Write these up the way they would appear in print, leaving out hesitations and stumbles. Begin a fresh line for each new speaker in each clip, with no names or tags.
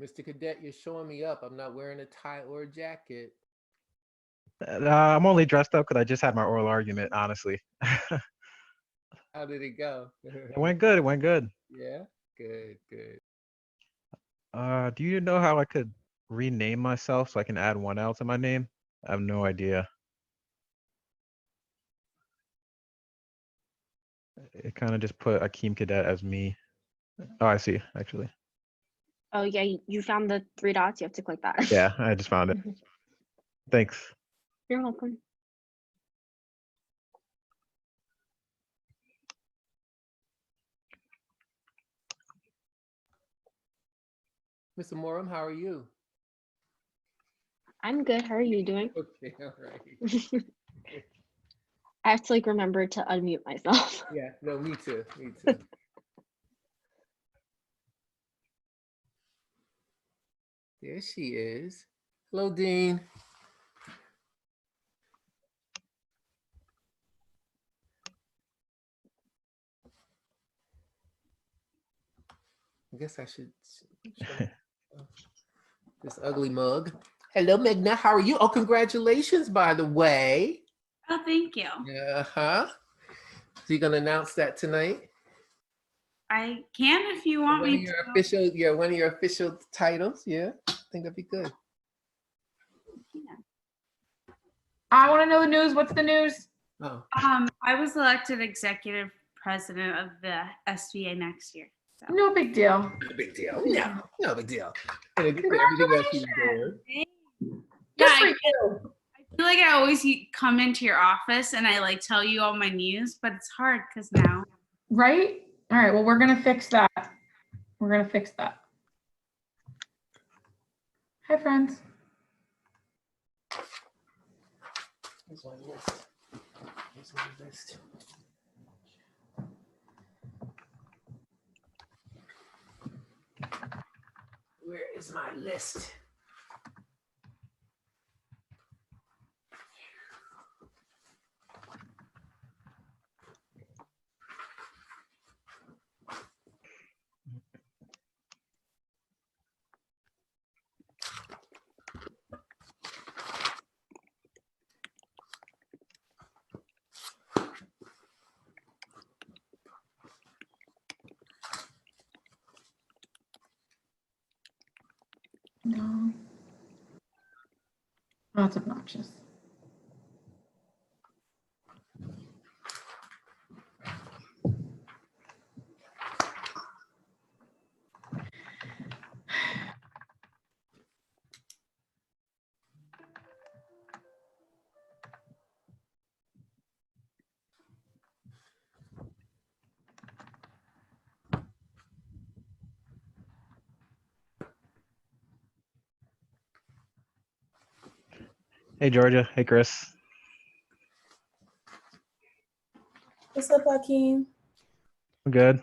Mr. Cadet, you're showing me up. I'm not wearing a tie or a jacket.
I'm only dressed up because I just had my oral argument, honestly. It
How did it go?
went good. It went good.
Yeah, good, good.
Do you know how I could rename myself so I can add one L to my name? I have no idea. It kind of just put Akeem Cadet as me. Oh, I see, actually.
Oh yeah, you found the three dots. You have to click that.
Yeah, I just found it. Thanks.
You're welcome.
Mr. Morum, how are you?
I'm good. How are you doing?
Okay, all right.
I have to like remember to unmute myself.
Yeah, no, me too. Me too. There she is. Hello, Dean. I guess I should show this ugly mug. Hello, Megna. How are you? Oh, congratulations, by the way.
Oh, thank you.
Uh-huh. So you're gonna announce that tonight?
I can if you want
One of
me
your
to.
official, yeah, one of your official titles. Yeah, I think that'd be good.
I want to know the news. What's the news?
Oh,
I was elected executive president of the SBA next year. So.
No big deal.
no big deal. No, no big deal. And everything else you doing.
Yeah,
Good for
I
you.
feel like I always come into your office and I like tell you all my news, but it's hard because now.
Right? All right. Well, we're going to fix that. We're going to fix that. Hi, friends.
Here's my list. Here's my list. Where is my list?
No. Oh, that's obnoxious.
Hey, Georgia. Hey, Chris.
What's up, Hakeem?
I'm good.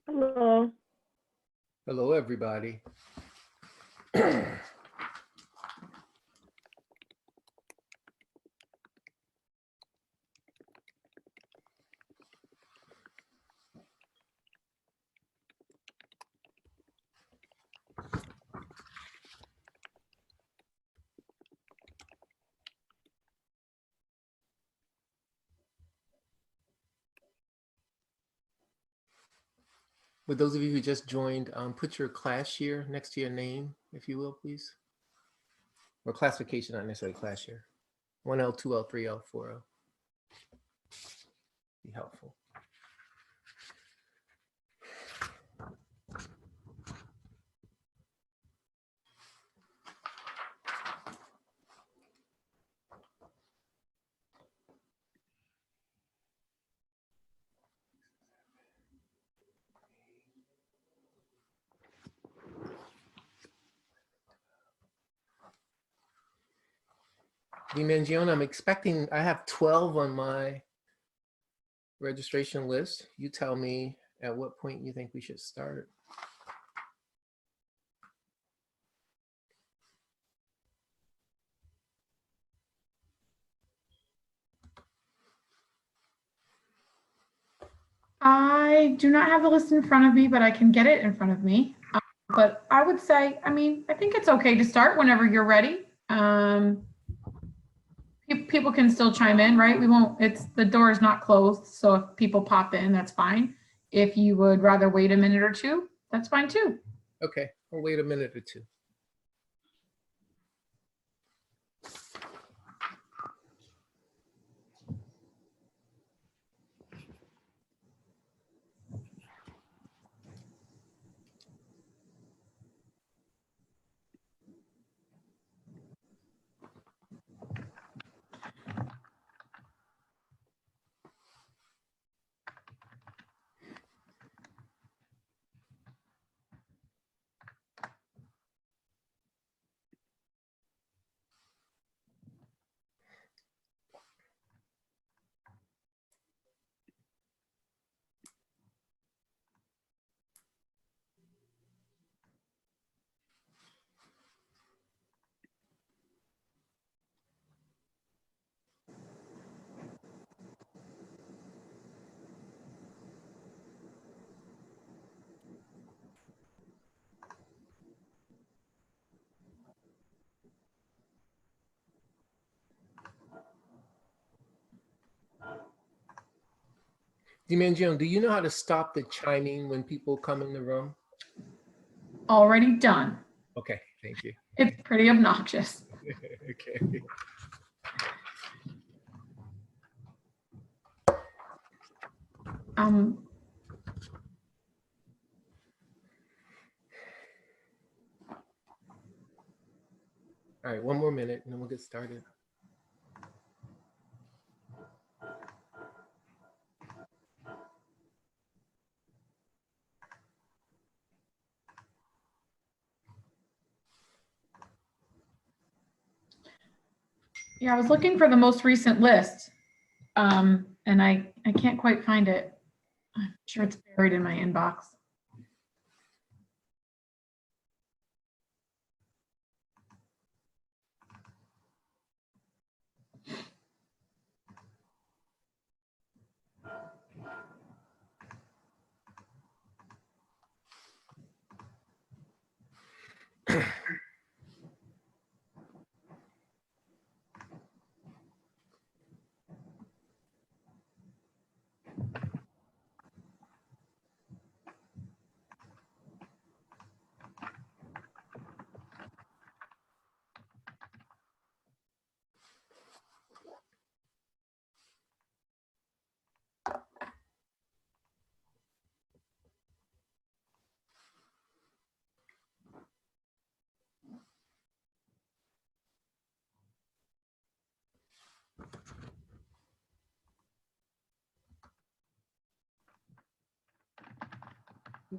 Hello.
Hello, everybody. For those of you who just joined, put your class year next to your name, if you will, please. Or classification, not necessarily class year. 1L, 2L, 3L, 4L. Be helpful. Dimension, I'm expecting, I have 12 on my registration list. You tell me at what point you think we should start.
I do not have the list in front of me, but I can get it in front of me. But I would say, I mean, I think it's okay to start whenever you're ready. People can still chime in, right? We won't, the door is not closed. So if people pop in, that's fine. If you would rather wait a minute or two, that's fine too.
Okay, I'll wait a minute or two. Dimension, do you know how to stop the chiming when people come in the room?
Already done.
Okay, thank you.
It's pretty obnoxious.
Okay. All right, one more minute and then we'll get started.
Yeah, I was looking for the most recent list, and I can't quite find it. I'm sure it's buried in my inbox.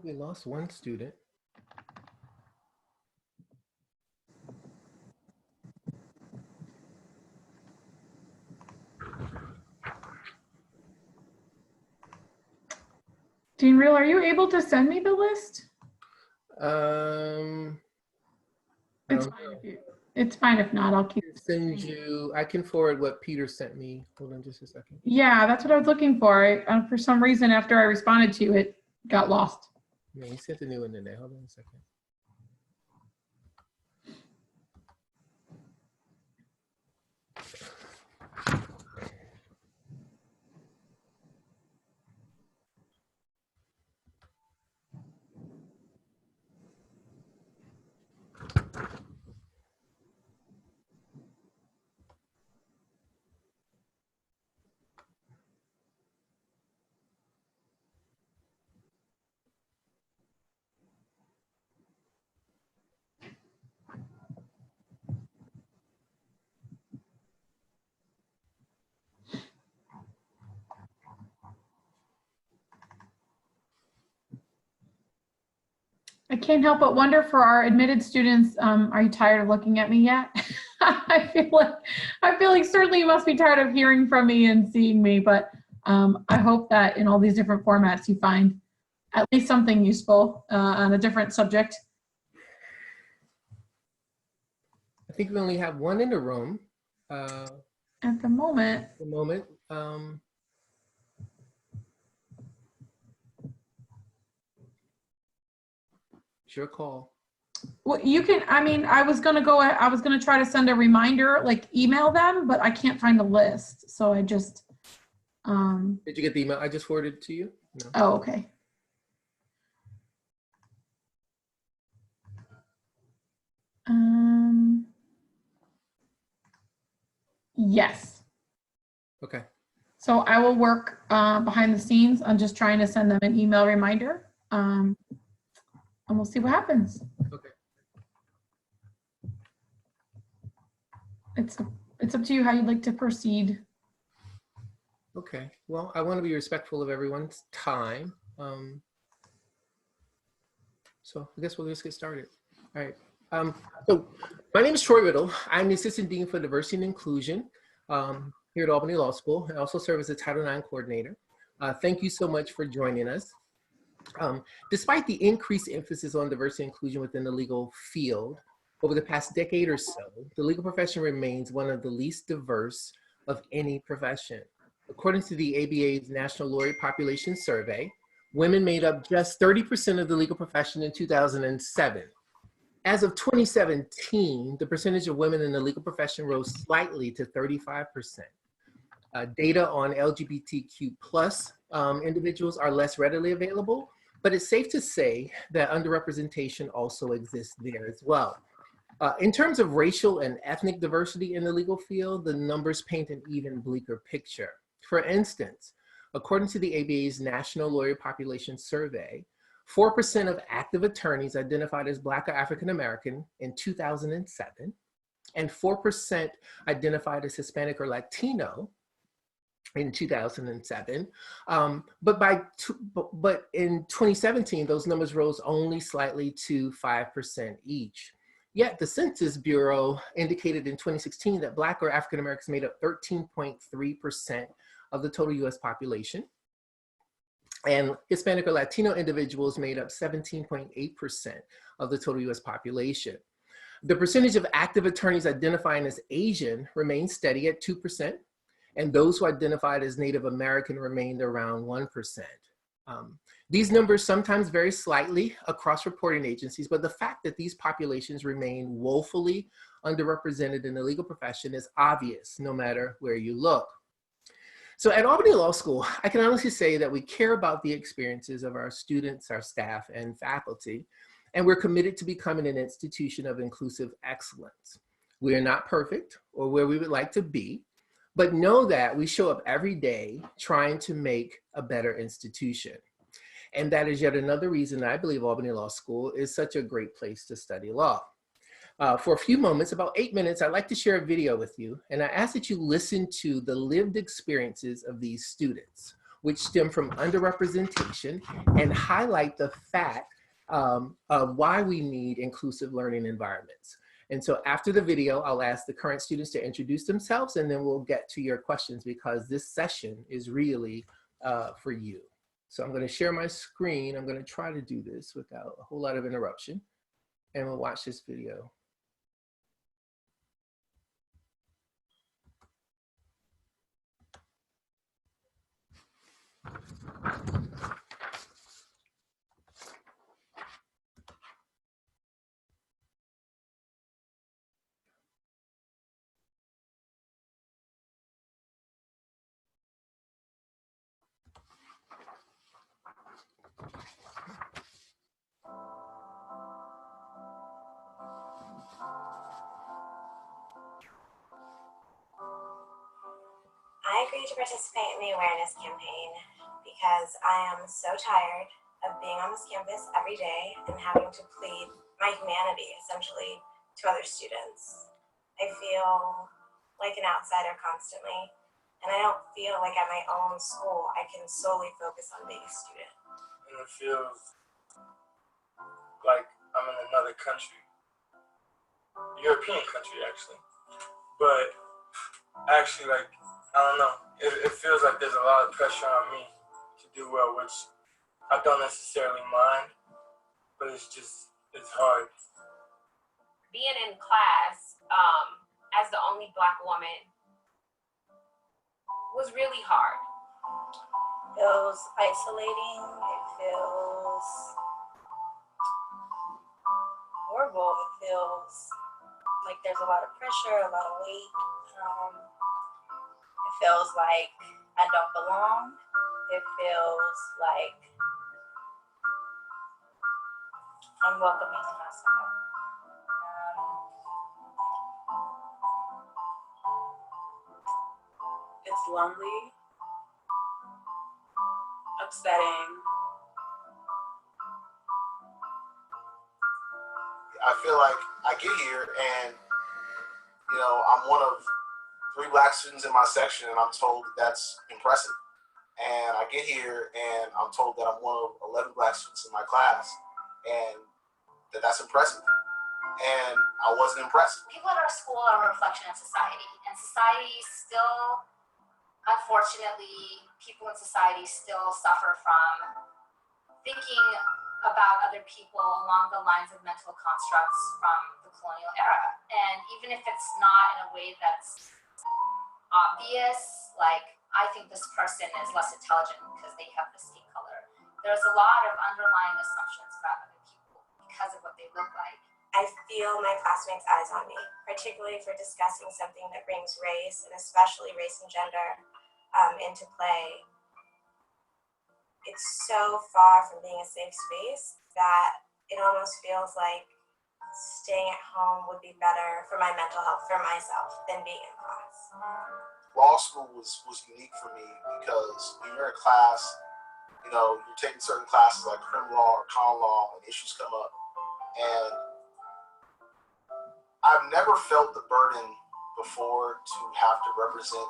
We lost one student.
Dean Real, are you able to send me the list?
I
It's
don't
fine
know.
if you. It's fine if not. I'll keep.
Send you, I can forward what Peter sent me. Hold on just a second.
Yeah, that's what I was looking for. For some reason, after I responded to you, it got lost.
Yeah, he sent a new one today. Hold on a second.
I can't help but wonder for our admitted students, are you tired of looking at me yet? I feel like certainly you must be tired of hearing from me and seeing me, but I hope that in all these different formats you find at least something useful on a different subject.
I think we only have one in the room
At the moment,
at the moment. It's your call.
well, you can, I mean, I was gonna try to send a reminder, like email them, but I can't find the list. So I just,
Did you get the email I just forwarded to you? No.
oh, okay. Yes.
Okay.
So I will work behind the scenes on just trying to send them an email reminder. And we'll see what happens.
Okay.
It's up to you how you'd like to proceed.
Okay. Well, I want to be respectful of everyone's time. So I guess we'll just get started. All right. So my name is Troy Riddle. I'm the Assistant Dean for Diversity and Inclusion here at Albany Law School. I also serve as a Title IX coordinator. Thank you so much for joining us. Despite the increased emphasis on diversity and inclusion within the legal field over the past decade or so, the legal profession remains one of the least diverse of any profession. According to the ABA's National Lawyer Population Survey, women made up just 30% of the legal profession in 2007. As of 2017, the percentage of women in the legal profession rose slightly to 35%. Data on LGBTQ plus individuals are less readily available, but it's safe to say that underrepresentation also exists there as well. In terms of racial and ethnic diversity in the legal field, the numbers paint an even bleaker picture. For instance, according to the ABA's National Lawyer Population Survey, 4% of active attorneys identified as Black or African American in 2007, and 4% identified as Hispanic or Latino in 2007. But in 2017, those numbers rose only slightly to 5% each. Yet the Census Bureau indicated in 2016 that Black or African Americans made up 13.3% of the total US population. And Hispanic or Latino individuals made up 17.8% of the total US population. The percentage of active attorneys identifying as Asian remained steady at 2%, and those who identified as Native American remained around 1%. These numbers sometimes vary slightly across reporting agencies, but the fact that these populations remain woefully underrepresented in the legal profession is obvious no matter where you look. So at Albany Law School, I can honestly say that we care about the experiences of our students, our staff, and faculty, and we're committed to becoming an institution of inclusive excellence. We are not perfect or where we would like to be, but know that we show up every day trying to make a better institution. And that is yet another reason I believe Albany Law School is such a great place to study law. For a few moments, about 8 minutes, I'd like to share a video with you, and I ask that you listen to the lived experiences of these students, which stem from underrepresentation and highlight the fact of why we need inclusive learning environments. And so after the video, I'll ask the current students to introduce themselves, and then we'll get to your questions because this session is really for you. So I'm going to share my screen. I'm going to try to do this without a whole lot of interruption, and we'll watch this video.
I agreed to participate in the awareness campaign because I am so tired of being on this campus every day and having to plead my humanity, essentially, to other students. I feel like an outsider constantly, and I don't feel like at my own school I can solely focus on being a student.
And it feels like I'm in another country. European country, actually. but actually, like, I don't know. It feels like there's a lot of pressure on me to do well, which I don't necessarily mind, but it's hard.
Being in class as the only Black woman was really hard. It feels isolating. It feels horrible. It feels like there's a lot of pressure, a lot of weight. It feels like I don't belong. It feels like unwelcoming and hostile. It's lonely, upsetting.
I feel like I get here and, you know, I'm one of 3 Black students in my section, and I'm told that's impressive. And I get here and I'm told that I'm one of 11 Black students in my class, and that's impressive. And I wasn't impressed.
People at our school are a reflection of society, and society still, unfortunately, people in society still suffer from thinking about other people along the lines of mental constructs from the colonial era. And even if it's not in a way that's obvious, like, I think this person is less intelligent because they have this skin color, there's a lot of underlying assumptions about other people because of what they look like. I feel my classmates' eyes on me, particularly for discussing something that brings race, and especially race and gender, into play. It's so far from being a safe space that it almost feels like staying at home would be better for my mental health, for myself, than being in class.
Law school was unique for me because when you're in class, you know, you're taking certain classes like criminal law or common law, and issues come up. And I've never felt the burden before to have to represent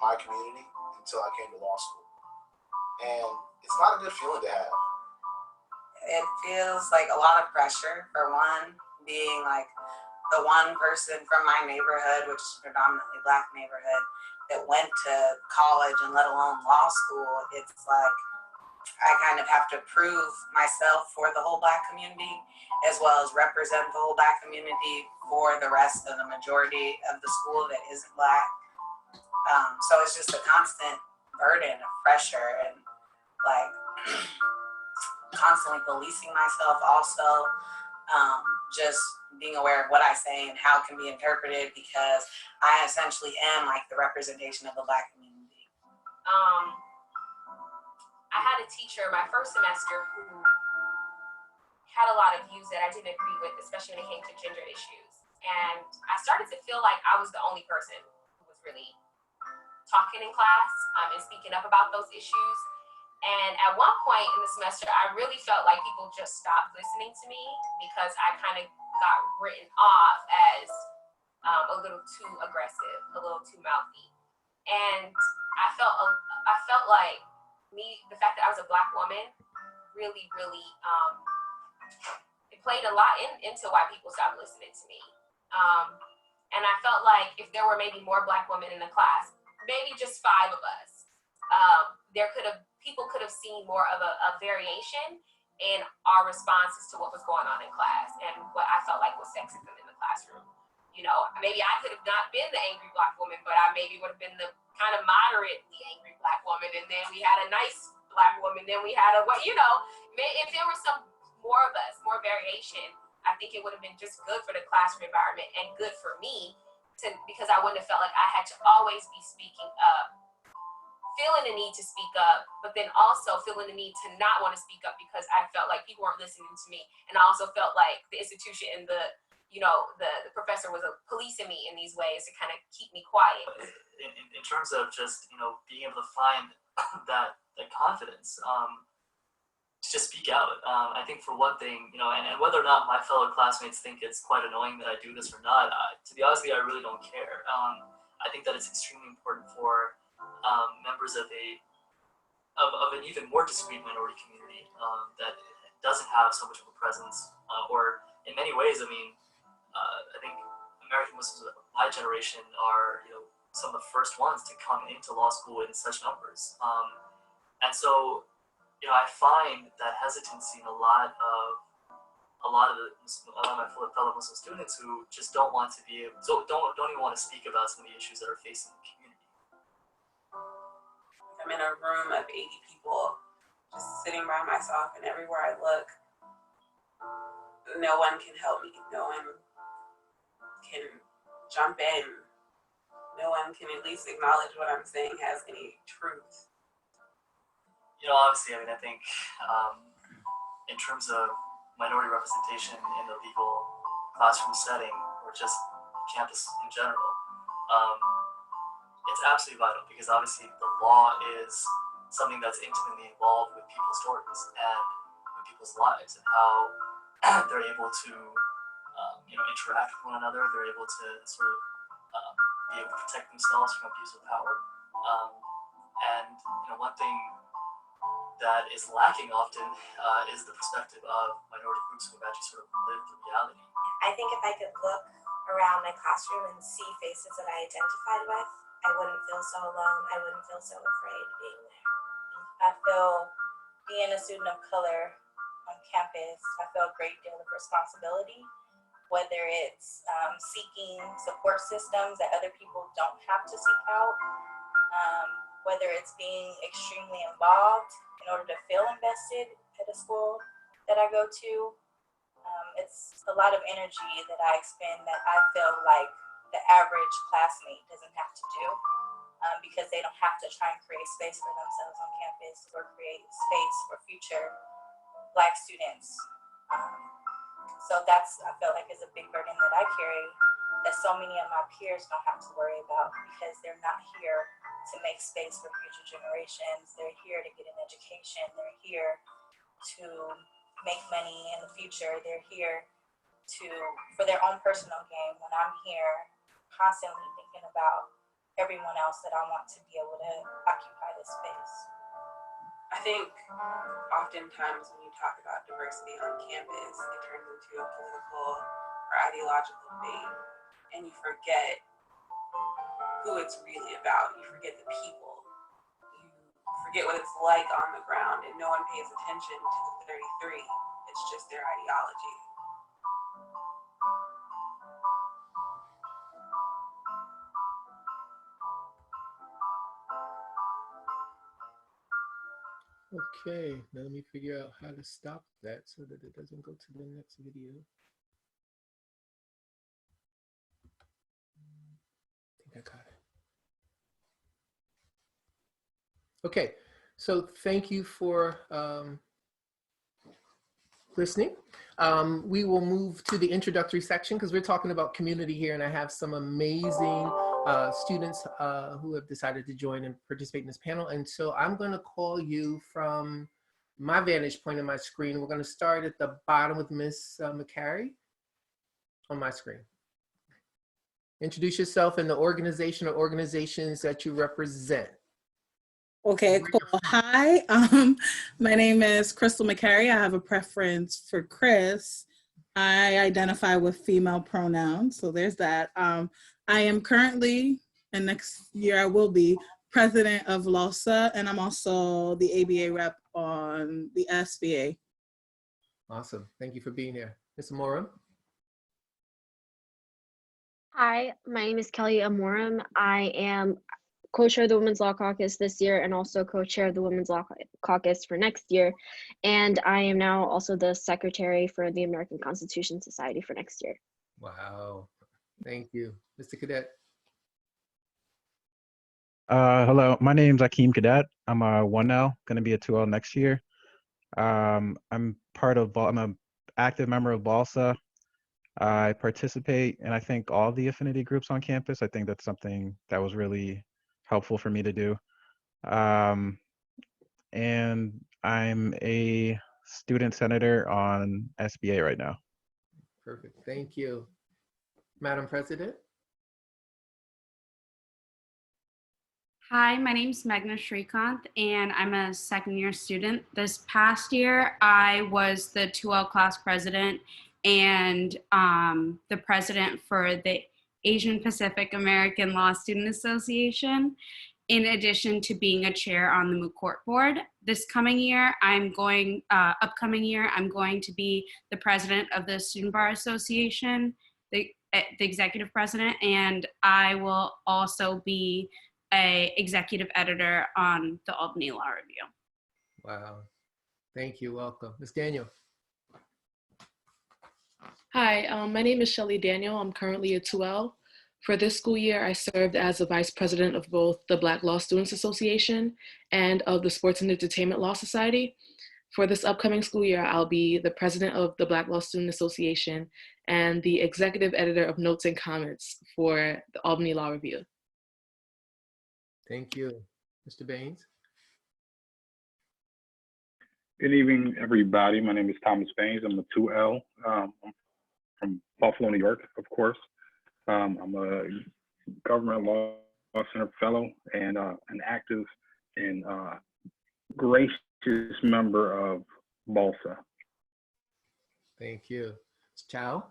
my community until I came to law school. And it's not a good feeling to have.
It feels like a lot of pressure, for one, being like the one person from my neighborhood, which is a predominantly Black neighborhood, that went to college and let alone law school. It's like I kind of have to prove myself for the whole Black community, as well as represent the whole Black community for the rest of the majority of the school that isn't Black. So it's just a constant burden of pressure and like constantly policing myself also, just being aware of what I say and how it can be interpreted, because I essentially am like the representation of the Black community.
I had a teacher my first semester who had a lot of views that I didn't agree with, especially when it came to gender issues. And I started to feel like I was the only person who was really talking in class and speaking up about those issues. And at one point in the semester, I really felt like people just stopped listening to me because I kind of got written off as a little too aggressive, a little too mouthy. And I felt like the fact that I was a Black woman really, it played a lot into why people stopped listening to me. And I felt like if there were maybe more Black women in the class, maybe just 5 of us, people could have seen more of a variation in our responses to what was going on in class and what I felt like was sexism in the classroom. You know, maybe I could have not been the angry Black woman, but I maybe would have been the kind of moderately angry Black woman, and then we had a nice Black woman, then we had if there was some more of us, more variation, I think it would have been just good for the classroom environment and good for me because I wouldn't have felt like I had to always be speaking up, feeling the need to speak up, but then also feeling the need to not want to speak up because I felt like people weren't listening to me. And I also felt like the institution and the professor was policing me in these ways to kind of keep me quiet.
In terms of just, being able to find that confidence, to just speak out. I think for one thing, and whether or not my fellow classmates think it's quite annoying that I do this or not, to be honest with you, I really don't care. I think that it's extremely important for members of an even more discrete minority community that doesn't have so much of a presence, or in many ways, I think American Muslims of my generation are, some of the first ones to come into law school in such numbers. And so, I find that hesitancy in a lot of my fellow Muslim students who just don't want to be able, don't even want to speak about some of the issues that are facing the community.
I'm in a room of 80 people, just sitting by myself, and everywhere I look, no one can help me. No one can jump in. No one can at least acknowledge what I'm saying has any truth.
Obviously, I think in terms of minority representation in the legal classroom setting or just campus in general, it's absolutely vital because obviously the law is something that's intimately involved with people's stories and with people's lives and how they're able to interact with one another. They're able to sort of be able to protect themselves from abuse of power. And one thing that is lacking often is the perspective of minority groups who have actually sort of lived the reality.
I think if I could look around my classroom and see faces that I identified with, I wouldn't feel so alone. I wouldn't feel so afraid being there. I feel being a student of color on campus, I feel a great deal of responsibility, whether it's seeking support systems that other people don't have to seek out, whether it's being extremely involved in order to feel invested at a school that I go to. It's a lot of energy that I expend that I feel like the average classmate doesn't have to do because they don't have to try and create space for themselves on campus or create space for future Black students. So that's, I feel like, is a big burden that I carry that so many of my peers don't have to worry about because they're not here to make space for future generations. They're here to get an education. They're here to make money in the future. They're here for their own personal gain, when I'm here constantly thinking about everyone else that I want to be able to occupy this space.
I think oftentimes when you talk about diversity on campus, it turns into a political or ideological debate, and you forget who it's really about. You forget the people. You forget what it's like on the ground, and no one pays attention to the 33. It's just their ideology.
Okay, now let me figure out how to stop that so that it doesn't go to the next video. I think I got it. Okay, so thank you for listening. We will move to the introductory section because we're talking about community here, and I have some amazing students who have decided to join and participate in this panel. And so I'm going to call you from my vantage point on my screen. We're going to start at the bottom with Ms. McCary on my screen. Introduce yourself and the organization or organizations that you represent.
Okay, cool. Hi, my name is Crystal McCary. I have a preference for Chris. I identify with female pronouns, so there's that. I am currently, and next year I will be, president of LOSA, and I'm also the ABA rep on the SBA.
Awesome, thank you for being here. Ms. Amorum.
Hi, my name is Kelly Amorum. I am co-chair of the Women's Law Caucus this year and also co-chair of the Women's Law Caucus for next year. And I am now also the secretary for the American Constitution Society for next year.
Wow, thank you. Mr. Cadet.
Hello, my name's Akeem Cadet. I'm a 1L, gonna be a 2L next year. I'm an active member of BALSA. I participate in, I think, all the affinity groups on campus. I think that's something that was really helpful for me to do. And I'm a student senator on SBA right now.
Perfect, thank you. Madam President.
Hi, my name is Meghna Srikanth, and I'm a second-year student. This past year, I was the 2L class president and the president for the Asian Pacific American Law Student Association, in addition to being a chair on the moot court board. This upcoming year, I'm going to be the president of the Student Bar Association, the executive president, and I will also be a executive editor on the Albany Law Review.
Wow. Thank you. Welcome. Ms. Daniel.
Hi, my name is Shelly Daniel. I'm currently a 2L. For this school year, I served as the vice president of both the Black Law Students Association and of the Sports and Entertainment Law Society. For this upcoming school year, I'll be the president of the Black Law Student Association and the executive editor of Notes and Comments for the Albany Law Review.
Thank you. Mr. Baines.
Good evening, everybody. My name is Thomas Baines. I'm a 2L. I'm from Buffalo, New York, of course. I'm a government law center fellow and an active and gracious member of BALSA.
Thank you. Chow.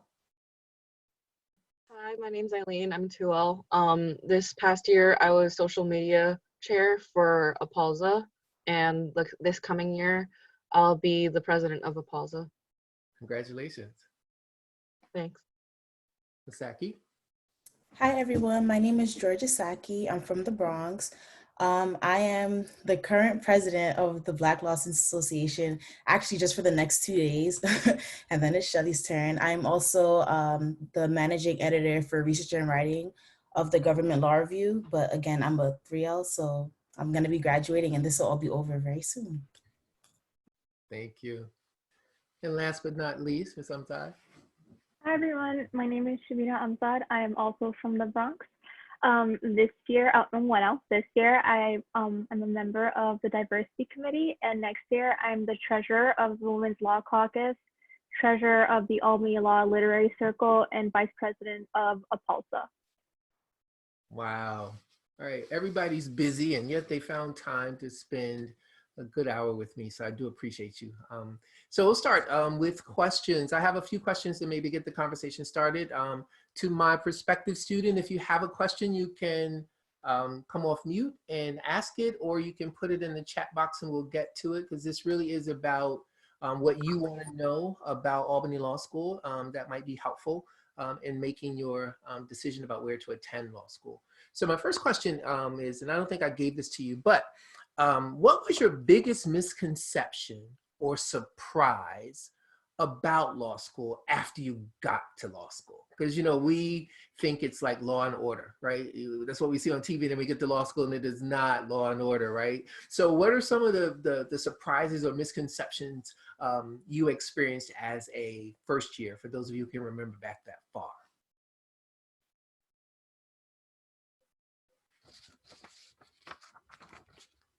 Hi, my name's Eileen. I'm 2L. This past year, I was social media chair for APALSA, and this coming year, I'll be the president of APALSA.
Congratulations.
Thanks.
Masaki.
Hi, everyone. My name is Georgia Saki. I'm from the Bronx. I am the current president of the Black Law Students Association, actually just for the next 2 days, and then it's Shelly's turn. I'm also the managing editor for research and writing of the Government Law Review, but again, I'm a 3L, so I'm going to be graduating, and this will all be over very soon.
Thank you. And last but not least, Ms. Amzad.
Hi, everyone. My name is Shabina Amzad. I am also from the Bronx. This year, I am a member of the Diversity Committee, and next year I'm the treasurer of the Women's Law Caucus, treasurer of the Albany Law Literary Circle, and vice president of APALSA.
Wow. All right. Everybody's busy, and yet they found time to spend a good hour with me, so I do appreciate you. So we'll start with questions. I have a few questions to maybe get the conversation started. To my prospective student, if you have a question, you can come off mute and ask it, or you can put it in the chat box and we'll get to it, because this really is about what you want to know about Albany Law School that might be helpful in making your decision about where to attend law school. So my first question is, and I don't think I gave this to you, but what was your biggest misconception or surprise about law school after you got to law school? Because, you know, we think it's like Law and Order, right? That's what we see on TV, then we get to law school and it is not Law and Order, right? So what are some of the surprises or misconceptions you experienced as a first year, for those of you who can remember back that far?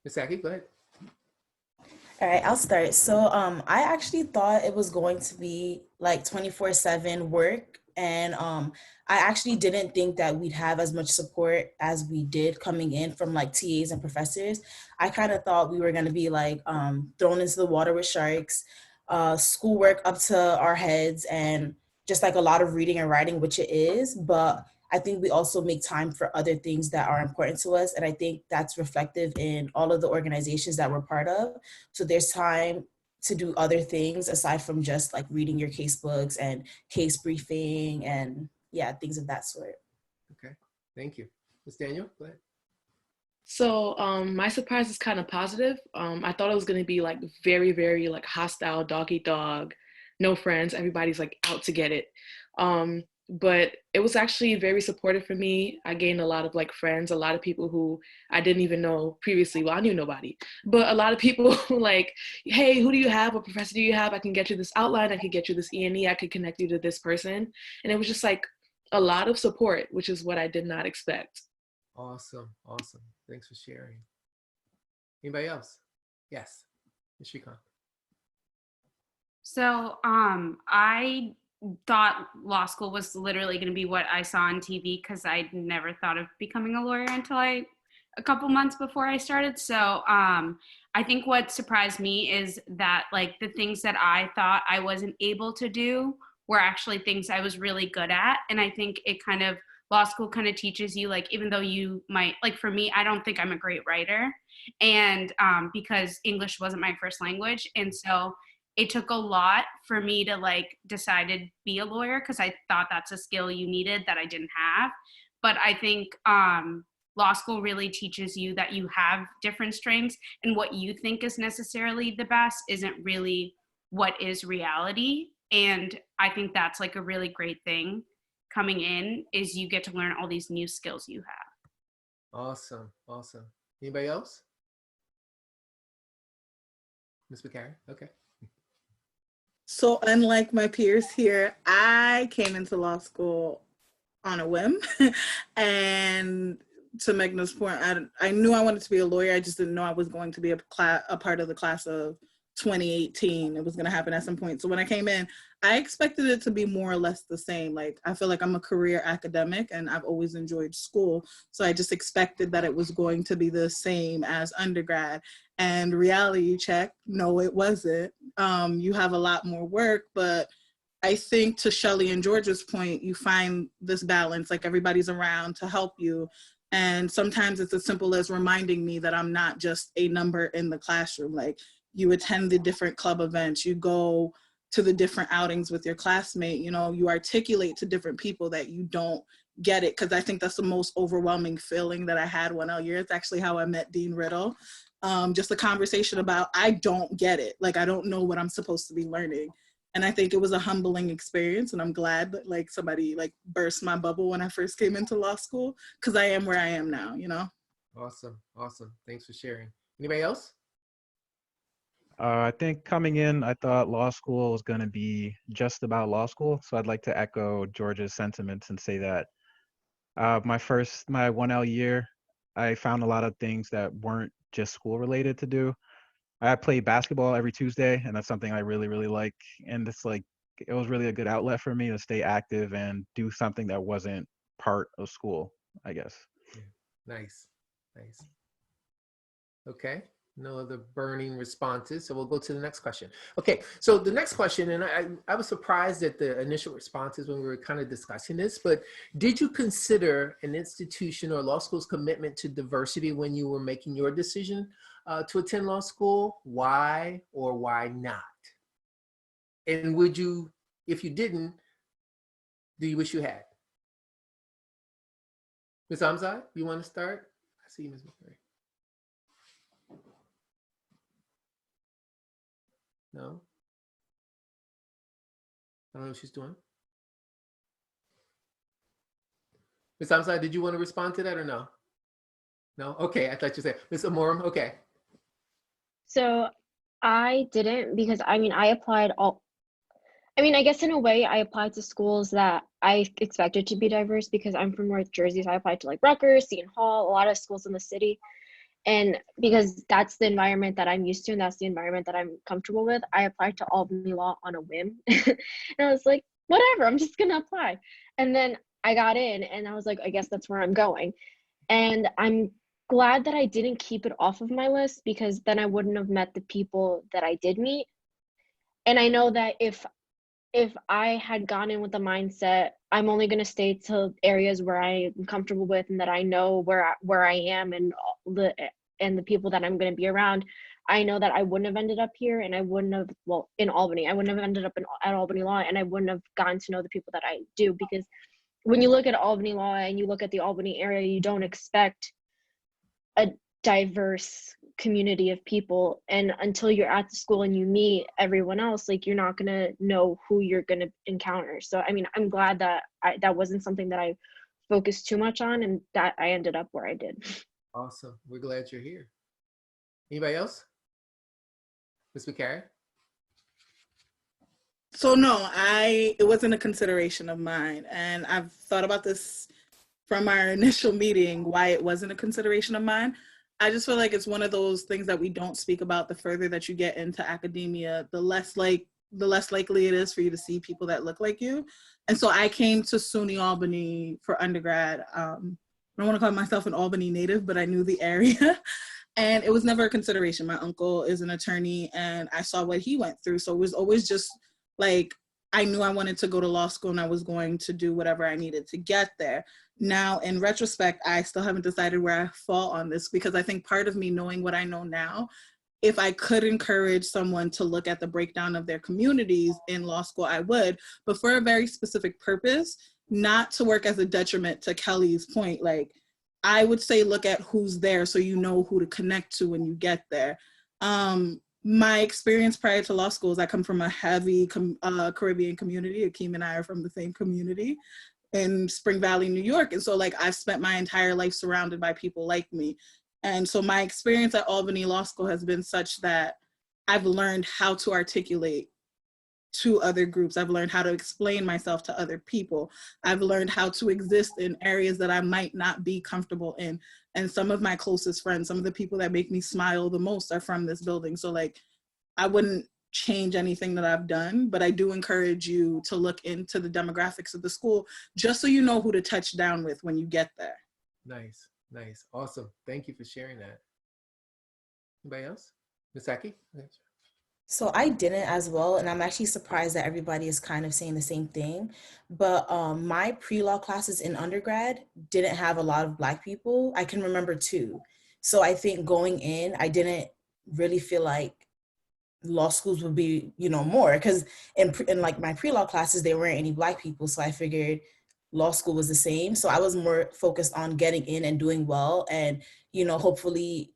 Ms. Saki, go ahead.
All right, I'll start. So I actually thought it was going to be like 24/7 work. And I actually didn't think that we'd have as much support as we did coming in from like TAs and professors. I kind of thought we were going to be like thrown into the water with sharks, schoolwork up to our heads, and just like a lot of reading and writing, which it is. But I think we also make time for other things that are important to us. And I think that's reflective in all of the organizations that we're part of. So there's time to do other things aside from just like reading your case books and case briefing and yeah, things of that sort.
Okay, thank you. Ms. Daniel, go ahead.
So my surprise is kind of positive. I thought it was going to be like very, very like hostile, dog eat dog, no friends, everybody's like out to get it. But it was actually very supportive for me. I gained a lot of like friends, a lot of people who I didn't even know previously. Well, I knew nobody, but a lot of people like, hey, who do you have? What professor do you have? I can get you this outline. I can get you this E&E. I could connect you to this person. And it was just like a lot of support, which is what I did not expect.
Awesome, awesome. Thanks for sharing. Anybody else? Yes, Ms. Shrikant.
So I thought law school was literally going to be what I saw on TV, because I never thought of becoming a lawyer until a couple months before I started. So I think what surprised me is that like the things that I thought I wasn't able to do were actually things I was really good at. And I think it kind of law school kind of teaches you, like, even though you might, like for me, I don't think I'm a great writer, and because English wasn't my first language. And so it took a lot for me to like decide to be a lawyer, because I thought that's a skill you needed that I didn't have. But I think law school really teaches you that you have different strengths, and what you think is necessarily the best isn't really what is reality. And I think that's like a really great thing coming in, is you get to learn all these new skills you have.
Awesome, awesome. Anybody else? Ms. McCarry, okay.
So unlike my peers here, I came into law school on a whim. And to Megna's point, I knew I wanted to be a lawyer. I just didn't know I was going to be a part of the class of 2018. It was going to happen at some point. So when I came in, I expected it to be more or less the same. Like, I feel like I'm a career academic and I've always enjoyed school. So I just expected that it was going to be the same as undergrad. And reality check, no, it wasn't. You have a lot more work, but I think to Shelley and George's point, you find this balance, like everybody's around to help you. And sometimes it's as simple as reminding me that I'm not just a number in the classroom. Like, you attend the different club events, you go to the different outings with your classmate, you know, you articulate to different people that you don't get it. Cause I think that's the most overwhelming feeling that I had 1L year. It's actually how I met Dean Riddle. Just a conversation about, I don't get it. Like, I don't know what I'm supposed to be learning. And I think it was a humbling experience, and I'm glad that like somebody like burst my bubble when I first came into law school, because I am where I am now, you know?
Awesome, awesome. Thanks for sharing. Anybody else?
I think coming in, I thought law school was going to be just about law school. So I'd like to echo George's sentiments and say that my 1L year, I found a lot of things that weren't just school related to do. I play basketball every Tuesday, and that's something I really, really like. And it's like, it was really a good outlet for me to stay active and do something that wasn't part of school, I guess.
Yeah. Nice, nice. Okay, no other burning responses, so we'll go to the next question. Okay, so the next question, and I was surprised at the initial responses when we were kind of discussing this, but did you consider an institution or law school's commitment to diversity when you were making your decision to attend law school? Why or why not? And would you, if you didn't, do you wish you had? Ms. Amzad, you want to start? I see you, Ms. McCurry. No? I don't know what she's doing. Ms. Amzad, did you want to respond to that or no? No? Okay, I thought you said. Ms. Amorum, okay.
So I didn't, because I mean, I guess in a way I applied to schools that I expected to be diverse, because I'm from North Jersey. So I applied to like Rutgers, Seton Hall, a lot of schools in the city. And because that's the environment that I'm used to and that's the environment that I'm comfortable with, I applied to Albany Law on a whim. And I was like, whatever, I'm just gonna apply. And then I got in and I was like, I guess that's where I'm going. And I'm glad that I didn't keep it off of my list, because then I wouldn't have met the people that I did meet. And I know that if I had gone in with the mindset, I'm only going to stay to areas where I'm comfortable with and that I know where I am and the people that I'm going to be around, I know that I wouldn't have ended up here, and I wouldn't have, well, in Albany, I wouldn't have ended up at Albany Law, and I wouldn't have gotten to know the people that I do. Because when you look at Albany Law and you look at the Albany area, you don't expect a diverse community of people, and until you're at the school and you meet everyone else, like, you're not gonna know who you're gonna encounter. So I mean, I'm glad that that wasn't something that I focused too much on, and that I ended up where I did.
Awesome, we're glad you're here. Anybody else? Ms. McCarry?
So no, it wasn't a consideration of mine. And I've thought about this from our initial meeting, why it wasn't a consideration of mine. I just feel like it's one of those things that we don't speak about. The further that you get into academia, the less likely it is for you to see people that look like you. And so I came to SUNY Albany for undergrad. I don't want to call myself an Albany native, but I knew the area. And it was never a consideration. My uncle is an attorney and I saw what he went through. So it was always just like, I knew I wanted to go to law school and I was going to do whatever I needed to get there. Now, in retrospect, I still haven't decided where I fall on this, because I think part of me knowing what I know now, if I could encourage someone to look at the breakdown of their communities in law school, I would, but for a very specific purpose, not to work as a detriment to Kelly's point. Like, I would say look at who's there so you know who to connect to when you get there. My experience prior to law school is I come from a heavy Caribbean community. Akeem and I are from the same community in Spring Valley, New York. And so like I've spent my entire life surrounded by people like me. And so my experience at Albany Law School has been such that I've learned how to articulate to other groups. I've learned how to explain myself to other people. I've learned how to exist in areas that I might not be comfortable in. And some of my closest friends, some of the people that make me smile the most are from this building. So like, I wouldn't change anything that I've done, but I do encourage you to look into the demographics of the school just so you know who to touch down with when you get there.
Nice, nice, awesome. Thank you for sharing that. Anybody else? Misaki?
So I didn't as well, and I'm actually surprised that everybody is kind of saying the same thing. But my pre-law classes in undergrad didn't have a lot of Black people. I can remember two. So I think going in, I didn't really feel like law schools would be, you know, more, because in like my pre-law classes, there weren't any Black people. So I figured law school was the same. So I was more focused on getting in and doing well and, you know, hopefully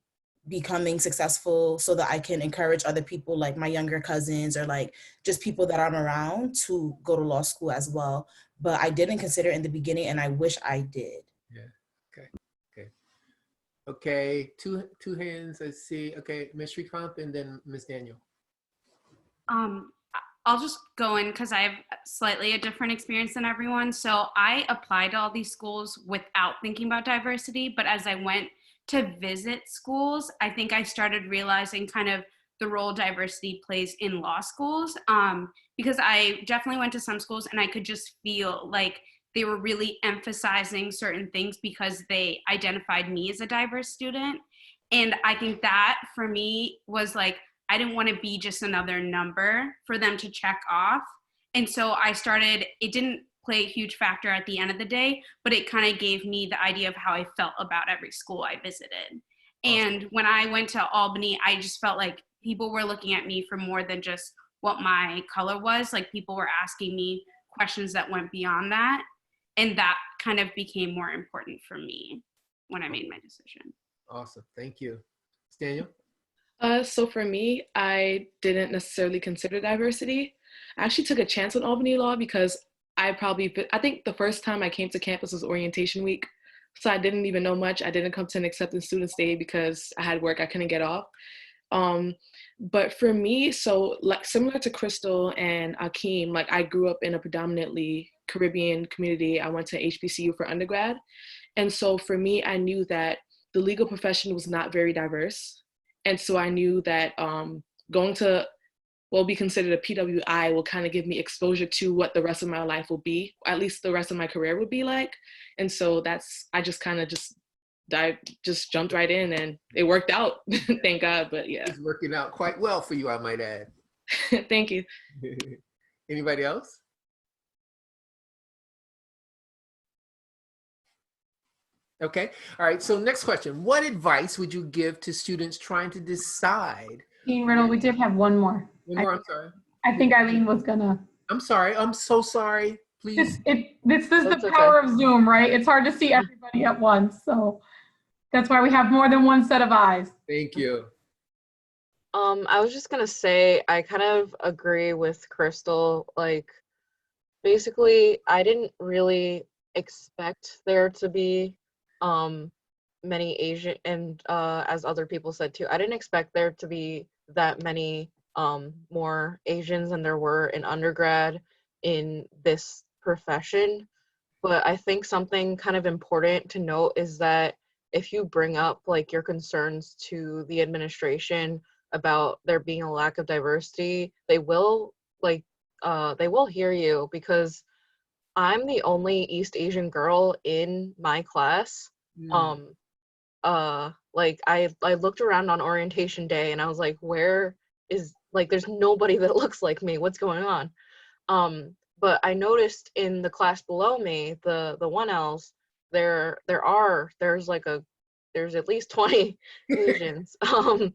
becoming successful so that I can encourage other people like my younger cousins or like just people that I'm around to go to law school as well. But I didn't consider it in the beginning, and I wish I did.
Yeah, okay, okay. Okay, two hands, I see. Okay, Ms. Srikanth and then Ms. Daniel.
I'll just go in because I have slightly a different experience than everyone. So I applied to all these schools without thinking about diversity, but as I went to visit schools, I think I started realizing kind of the role diversity plays in law schools, because I definitely went to some schools and I could just feel like they were really emphasizing certain things because they identified me as a diverse student. And I think that for me was like, I didn't want to be just another number for them to check off. And so I started, it didn't play a huge factor at the end of the day, but it kind of gave me the idea of how I felt about every school I visited. And when I went to Albany, I just felt like people were looking at me for more than just what my color was. Like people were asking me questions that went beyond that. And that kind of became more important for me when I made my decision.
Awesome, thank you. Daniel?
So for me, I didn't necessarily consider diversity. I actually took a chance on Albany Law because I think the first time I came to campus was orientation week. So I didn't even know much. I didn't come to an acceptance student day because I had work I couldn't get off. But for me, so like similar to Crystal and Akeem, like I grew up in a predominantly Caribbean community. I went to HBCU for undergrad. And so for me, I knew that the legal profession was not very diverse. And so I knew that going to what will be considered a PWI will kind of give me exposure to what the rest of my life will be, at least the rest of my career would be like. And so I just kind of just jumped right in and it worked out, thank God, but yeah.
It's working out quite well for you, I might add.
Thank you.
Anybody else? Okay, all right, so next question. What advice would you give to students trying to decide?
Dean Riddle, we did have one more.
One more, I'm sorry.
I think Eileen was gonna.
I'm sorry, I'm so sorry, please.
This is the power of Zoom, right? It's hard to see everybody at once, so that's why we have more than one set of eyes.
Thank you.
I was just gonna say, I kind of agree with Crystal. Like, basically, I didn't really expect there to be many Asian, and as other people said too, I didn't expect there to be that many more Asians than there were in undergrad in this profession. But I think something kind of important to note is that if you bring up like your concerns to the administration about there being a lack of diversity, they will hear you, because I'm the only East Asian girl in my class. Like I looked around on orientation day and I was like, where is, like, there's nobody that looks like me, what's going on? But I noticed in the class below me, the 1Ls, there's at least 20 Asians. And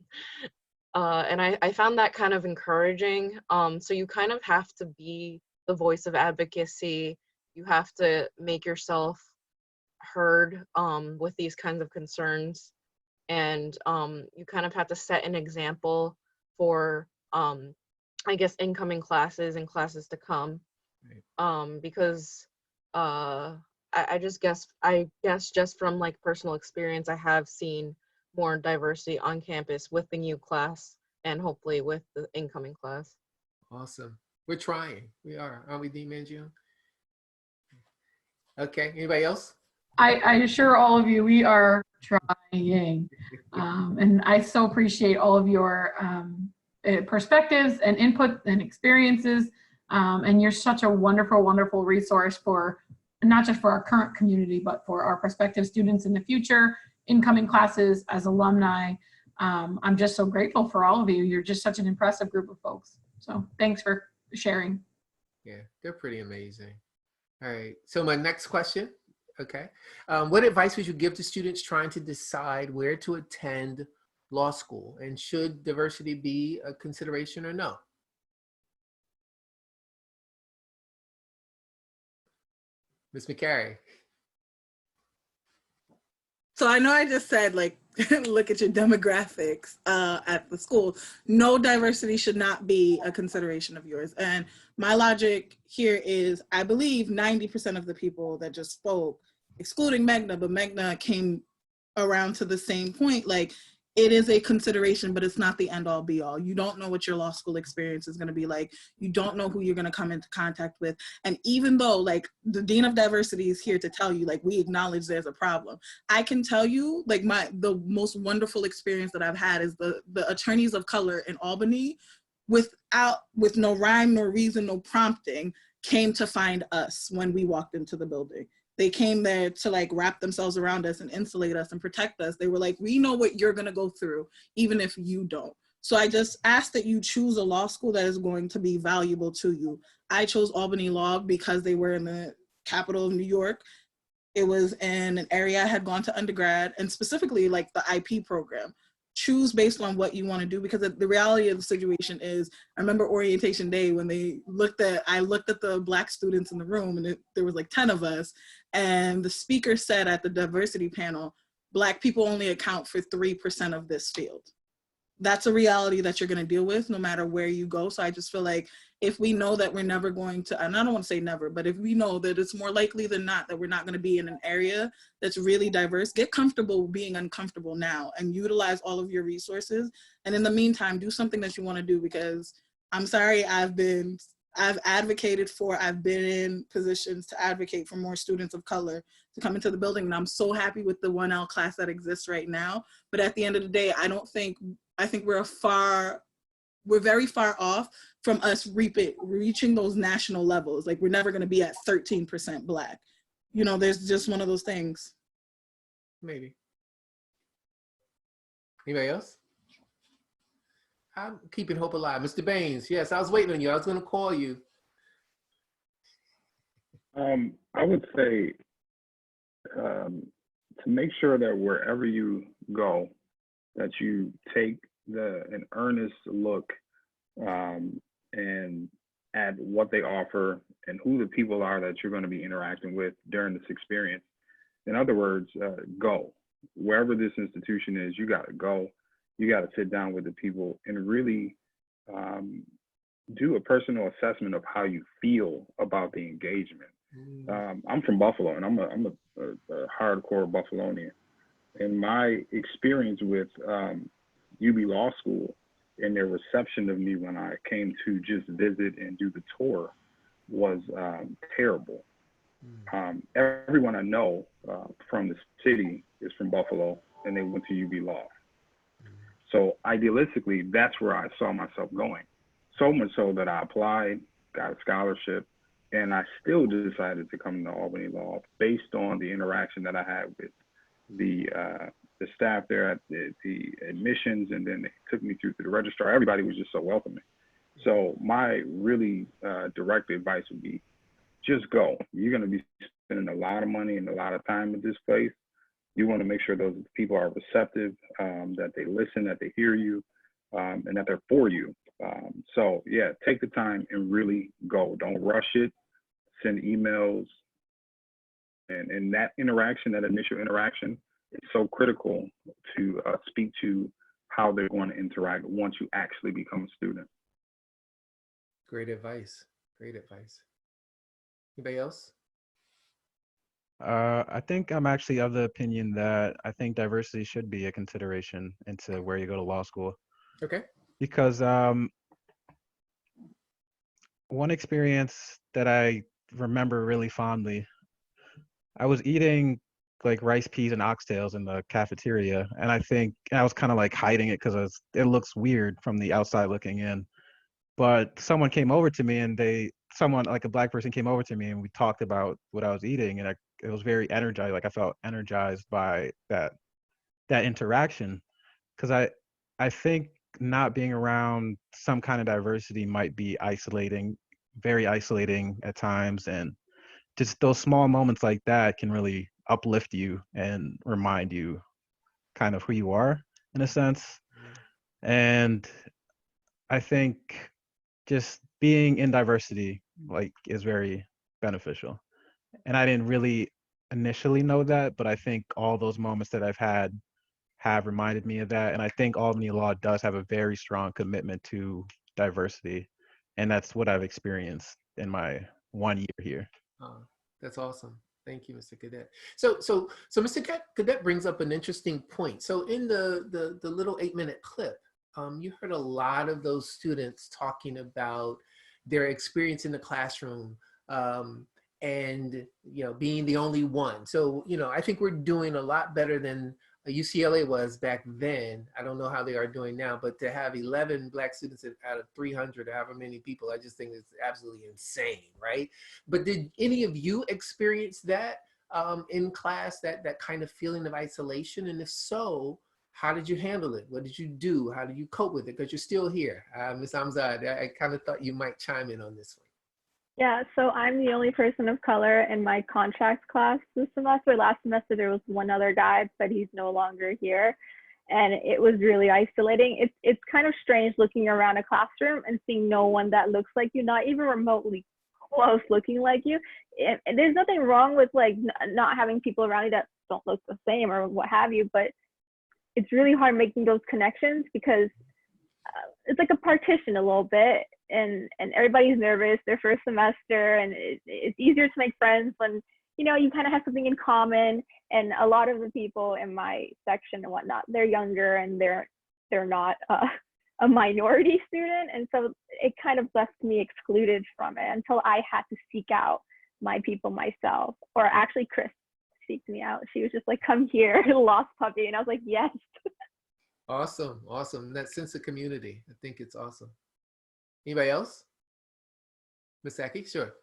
I found that kind of encouraging. So you kind of have to be the voice of advocacy. You have to make yourself heard with these kinds of concerns. And you kind of have to set an example for, I guess, incoming classes and classes to come. Because I guess just from like personal experience, I have seen more diversity on campus with the new class and hopefully with the incoming class.
Awesome. We're trying. We are. Aren't we, Dean Mangione? Okay. Anybody else?
I assure all of you, we are trying. And I so appreciate all of your perspectives and input and experiences. And you're such a wonderful, wonderful resource for not just for our current community, but for our prospective students in the future, incoming classes, as alumni. I'm just so grateful for all of you. You're just such an impressive group of folks. So thanks for sharing.
Yeah, they're pretty amazing. All right. So my next question. Okay. What advice would you give to students trying to decide where to attend law school? And should diversity be a consideration or no? Ms. McCary.
So I know I just said, like, look at your demographics at the school. No, diversity should not be a consideration of yours. And my logic here is, I believe 90% of the people that just spoke, excluding Megna, but Megna came around to the same point, like, it is a consideration, but it's not the end all be all. You don't know what your law school experience is going to be like. You don't know who you're going to come into contact with. And even though, like, the Dean of Diversity is here to tell you, like, we acknowledge there's a problem, I can tell you, like, the most wonderful experience that I've had is the attorneys of color in Albany, with no rhyme nor reason, no prompting, came to find us when we walked into the building. They came there to, like, wrap themselves around us and insulate us and protect us. They were like, we know what you're gonna go through, even if you don't. So I just ask that you choose a law school that is going to be valuable to you. I chose Albany Law because they were in the capital of New York. It was in an area I had gone to undergrad, and specifically, like, the IP program. Choose based on what you want to do, because the reality of the situation is, I remember orientation day when I looked at the Black students in the room, and there was like 10 of us, and the speaker said at the diversity panel, Black people only account for 3% of this field. That's a reality that you're going to deal with no matter where you go. So I just feel like if we know that we're never going to, and I don't want to say never, but if we know that it's more likely than not that we're not going to be in an area that's really diverse, get comfortable being uncomfortable now and utilize all of your resources. And in the meantime, do something that you want to do, because I'm sorry, I've advocated for, I've been in positions to advocate for more students of color to come into the building. And I'm so happy with the 1L class that exists right now. But at the end of the day, I think we're very far off from us reaching those national levels. Like, we're never going to be at 13% Black. You know, there's just one of those things.
Maybe. Anybody else? I'm keeping hope alive. Mr. Baines, yes, I was waiting on you. I was going to call you.
I would say to make sure that wherever you go, that you take an earnest look and at what they offer and who the people are that you're going to be interacting with during this experience. In other words, go. Wherever this institution is, you got to go. You got to sit down with the people and really do a personal assessment of how you feel about the engagement. I'm from Buffalo, and I'm a hardcore Buffalonian. And my experience with UB Law School and their reception of me when I came to just visit and do the tour was terrible. Everyone I know from the city is from Buffalo, and they went to UB Law. So idealistically, that's where I saw myself going. So much so that I applied, got a scholarship, and I still decided to come to Albany Law based on the interaction that I had with the staff there at the admissions, and then they took me through to the registrar. Everybody was just so welcoming. So my really direct advice would be, just go. You're going to be spending a lot of money and a lot of time at this place. You want to make sure those people are receptive, that they listen, that they hear you, and that they're for you. So yeah, take the time and really go. Don't rush it. Send emails, and that interaction, that initial interaction, is so critical to speak to how they're going to interact once you actually become a student.
Great advice. Great advice. Anybody else?
I think I'm actually of the opinion that I think diversity should be a consideration into where you go to law school.
Okay.
Because one experience that I remember really fondly, I was eating like rice, peas, and oxtails in the cafeteria, and I was kind of like hiding it because it looks weird from the outside looking in. But someone came over to me, and someone like a Black person came over to me, and we talked about what I was eating, and it was very energized. Like I felt energized by that interaction, because I think not being around some kind of diversity might be isolating, very isolating at times, and just those small moments like that can really uplift you and remind you kind of who you are in a sense. And I think just being in diversity like is very beneficial. And I didn't really initially know that, but I think all those moments that I've had have reminded me of that. And I think Albany Law does have a very strong commitment to diversity. And that's what I've experienced in my 1 year here.
Oh, that's awesome. Thank you, Mr. Cadet. So Mr. Cadet brings up an interesting point. So in the little 8-minute clip, you heard a lot of those students talking about their experience in the classroom, and being the only one. So I think we're doing a lot better than UCLA was back then. I don't know how they are doing now, but to have 11 Black students out of 300, or however many people, I just think it's absolutely insane, right? But did any of you experience that in class, that kind of feeling of isolation? And if so, how did you handle it? What did you do? How did you cope with it? Because you're still here. Ms. Amzad, I kind of thought you might chime in on this one.
Yeah, so I'm the only person of color in my contract class this semester. Last semester, there was one other guy, but he's no longer here. And it was really isolating. It's kind of strange looking around a classroom and seeing no one that looks like you, not even remotely close looking like you. And there's nothing wrong with like not having people around you that don't look the same or what have you, but it's really hard making those connections because it's like a partition a little bit, and everybody's nervous their first semester, and it's easier to make friends when you kind of have something in common. And a lot of the people in my section and whatnot, they're younger and they're not a minority student, and so it kind of left me excluded from it until I had to seek out my people myself. Or actually Chris seeked me out. She was just like, come here, lost puppy, and I was like, yes.
Awesome. That sense of community, I think it's awesome. Anybody else? Ms. Aki, sure.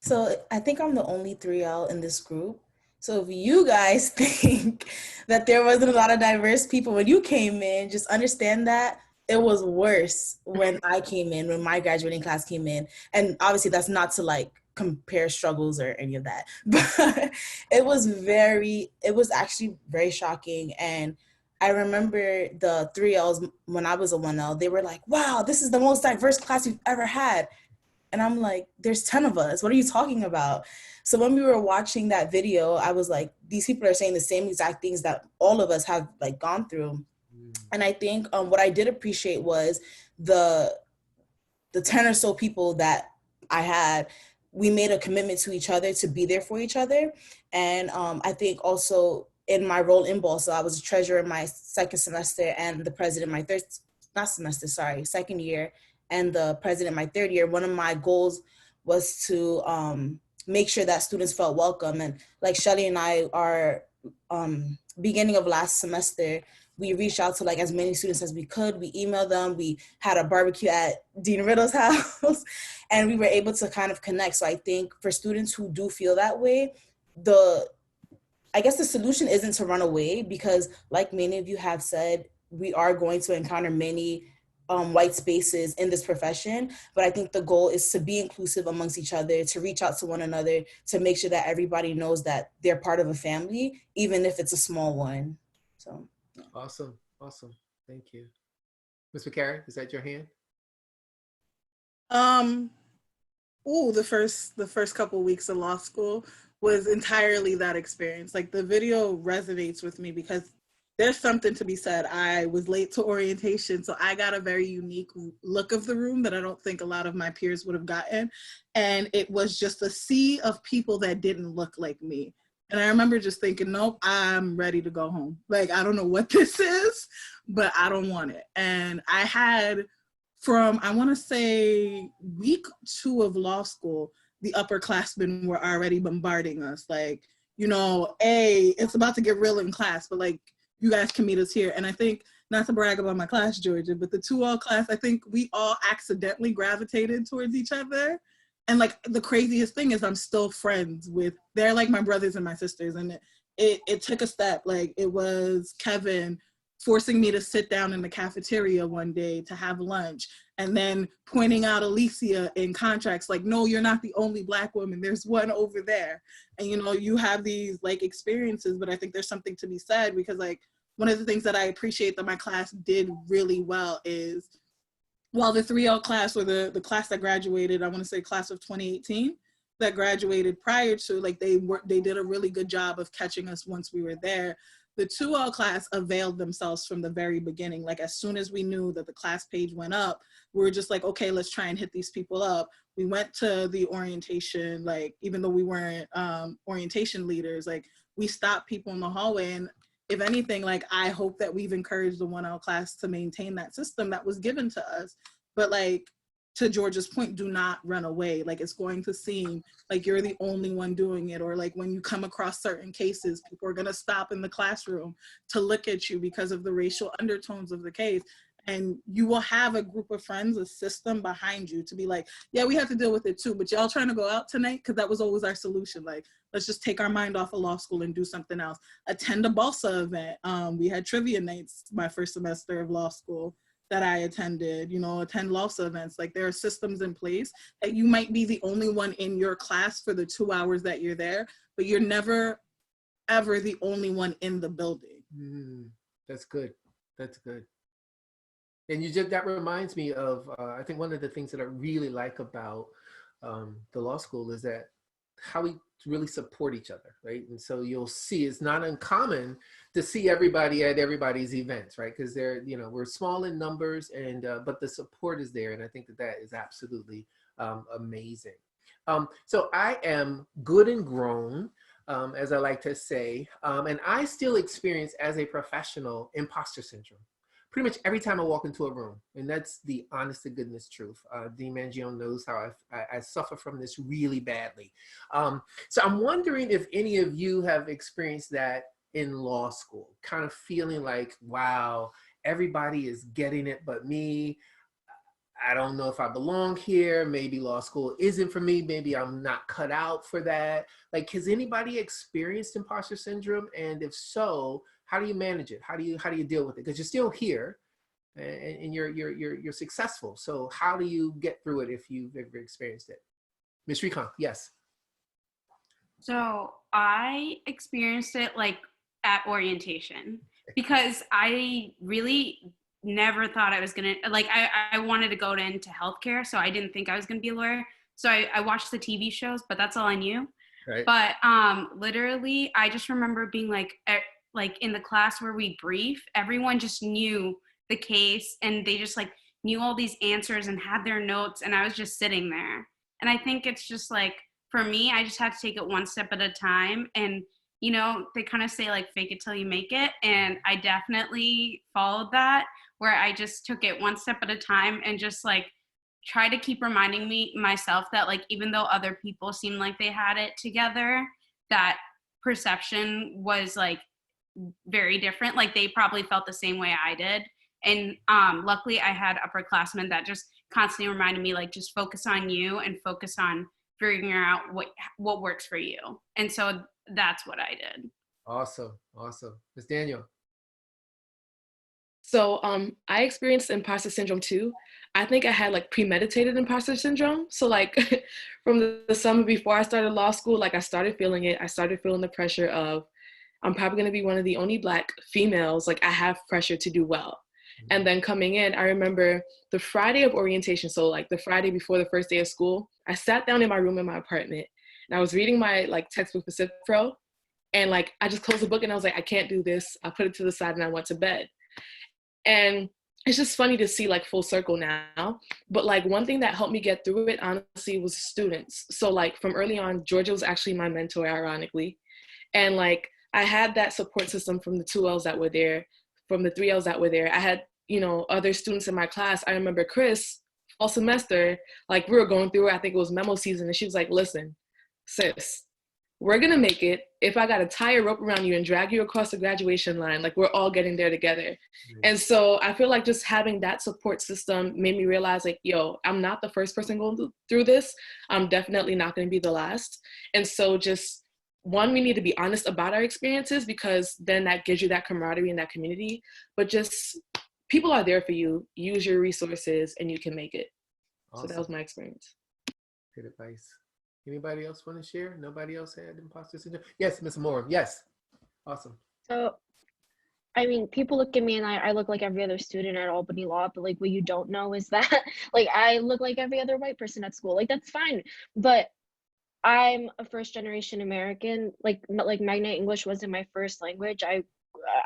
So I think I'm the only 3L in this group. So if you guys think that there wasn't a lot of diverse people when you came in, just understand that it was worse when I came in, when my graduating class came in. And obviously that's not to like compare struggles or any of that, but it was actually very shocking. And I remember the 3Ls when I was a 1L, they were like, wow, this is the most diverse class we've ever had. And I'm like, there's 10 of us. What are you talking about? So when we were watching that video, I was like, these people are saying the same exact things that all of us have like gone through. And I think what I did appreciate was the 10 or so people that I had, we made a commitment to each other to be there for each other. And I think also in my role in BALSA, I was a treasurer my second semester and the president my second year, and the president my third year. One of my goals was to make sure that students felt welcome. And like Shelly and I are beginning of last semester, we reached out to like as many students as we could. We emailed them. We had a barbecue at Dean Riddle's house, and we were able to kind of connect. So I think for students who do feel that way, I guess the solution isn't to run away, because like many of you have said, we are going to encounter many white spaces in this profession, but I think the goal is to be inclusive amongst each other, to reach out to one another, to make sure that everybody knows that they're part of a family, even if it's a small one. So.
Awesome, awesome. Thank you. Ms. McCary, is that your hand?
The first couple weeks of law school was entirely that experience. Like the video resonates with me because there's something to be said. I was late to orientation, so I got a very unique look of the room that I don't think a lot of my peers would have gotten. And it was just a sea of people that didn't look like me. And I remember just thinking, nope, I'm ready to go home. Like, I don't know what this is, but I don't want it. And I had, from, I want to say, week 2 of law school, the upperclassmen were already bombarding us. Like, you know, it's about to get real in class, but like, you guys can meet us here. And I think, not to brag about my class, Georgia, but the 2L class, I think we all accidentally gravitated towards each other. And like, the craziest thing is I'm still friends with, they're like my brothers and my sisters. And it took a step. Like, it was Kevin forcing me to sit down in the cafeteria one day to have lunch, and then pointing out Alicia in contracts, like, no, you're not the only Black woman, there's one over there. And, you know, you have these like experiences, but I think there's something to be said, because like, one of the things that I appreciate that my class did really well is, while the 3L class, or the class that graduated, I want to say class of 2018, that graduated prior to, like, they did a really good job of catching us once we were there. The 2L class availed themselves from the very beginning. Like, as soon as we knew that the class page went up, we were just like, okay, let's try and hit these people up. We went to the orientation, like, even though we weren't orientation leaders, like, we stopped people in the hallway. And if anything, like, I hope that we've encouraged the 1L class to maintain that system that was given to us. But like, to Georgia's point, do not run away. Like, it's going to seem like you're the only one doing it, or like when you come across certain cases, people are gonna stop in the classroom to look at you because of the racial undertones of the case. And you will have a group of friends, a system behind you to be like, yeah, we have to deal with it too, but y'all trying to go out tonight? Because that was always our solution. Like, let's just take our mind off of law school and do something else. Attend a BALSA event. We had trivia nights my first semester of law school that I attended, you know, attend LAWSA events. Like, there are systems in place that you might be the only one in your class for the 2 hours that you're there, but you're never, ever the only one in the building.
That's good. That's good. And that reminds me of, I think one of the things that I really like about the law school is that how we really support each other, right? And so you'll see it's not uncommon to see everybody at everybody's events, right? Because they're, you know, we're small in numbers, and but the support is there, and I think that is absolutely amazing. So I am good and grown, as I like to say, and I still experience as a professional imposter syndrome pretty much every time I walk into a room. And that's the honest to goodness truth. Dean Mangione knows how I suffer from this really badly. So I'm wondering if any of you have experienced that in law school, kind of feeling like, wow, everybody is getting it but me. I don't know if I belong here. Maybe law school isn't for me. Maybe I'm not cut out for that. Like, has anybody experienced imposter syndrome? And if so, how do you manage it? How do you deal with it? Because you're still here, and you're successful. So how do you get through it if you've ever experienced it? Ms. Recon, yes.
So I experienced it like at orientation, because I really never thought I was gonna, like, I wanted to go into healthcare, so I didn't think I was gonna be a lawyer. So I watched the TV shows, but that's all I knew. Right. But literally, I just remember being like in the class where we brief, everyone just knew the case, and they just like knew all these answers and had their notes, and I was just sitting there. And I think it's just like, for me, I just had to take it one step at a time. And, you know, they kind of say like, fake it till you make it. And I definitely followed that, where I just took it one step at a time and just like try to keep reminding myself that, like, even though other people seemed like they had it together, that perception was like very different. Like, they probably felt the same way I did. And luckily I had upperclassmen that just constantly reminded me, like, just focus on you and focus on figuring out what works for you. And so that's what I did.
Awesome. Awesome. Ms. Daniel.
So I experienced imposter syndrome too. I think I had like premeditated imposter syndrome. So like from the summer before I started law school, like I started feeling it. I started feeling the pressure of I'm probably going to be one of the only Black females. Like I have pressure to do well. And then coming in, I remember the Friday of orientation. So like the Friday before the first day of school, I sat down in my room in my apartment and I was reading my like textbook for Civ Pro. And like I just closed the book and I was like, I can't do this. I put it to the side and I went to bed. And it's just funny to see like full circle now. But like one thing that helped me get through it, honestly, was students. So like from early on, Georgia was actually my mentor, ironically. And like I had that support system from the 2Ls that were there, from the 3Ls that were there. I had, you know, other students in my class. I remember Chris, fall semester, like we were going through, I think it was memo season, and she was like, listen, sis, we're gonna make it. If I gotta tie a rope around you and drag you across the graduation line, like we're all getting there together. And so I feel like just having that support system made me realize like, yo, I'm not the first person going through this. I'm definitely not gonna be the last. And so just one, we need to be honest about our experiences because then that gives you that camaraderie and that community. But just people are there for you. Use your resources and you can make it.
Awesome.
So that was my experience.
Good advice. Anybody else want to share? Nobody else had imposter syndrome? Yes, Ms. Amorum. Yes. Awesome.
So, I mean, people look at me and I look like every other student at Albany Law, but like what you don't know is that like I look like every other white person at school. Like that's fine. But I'm a first generation American. Like Magna English wasn't my first language.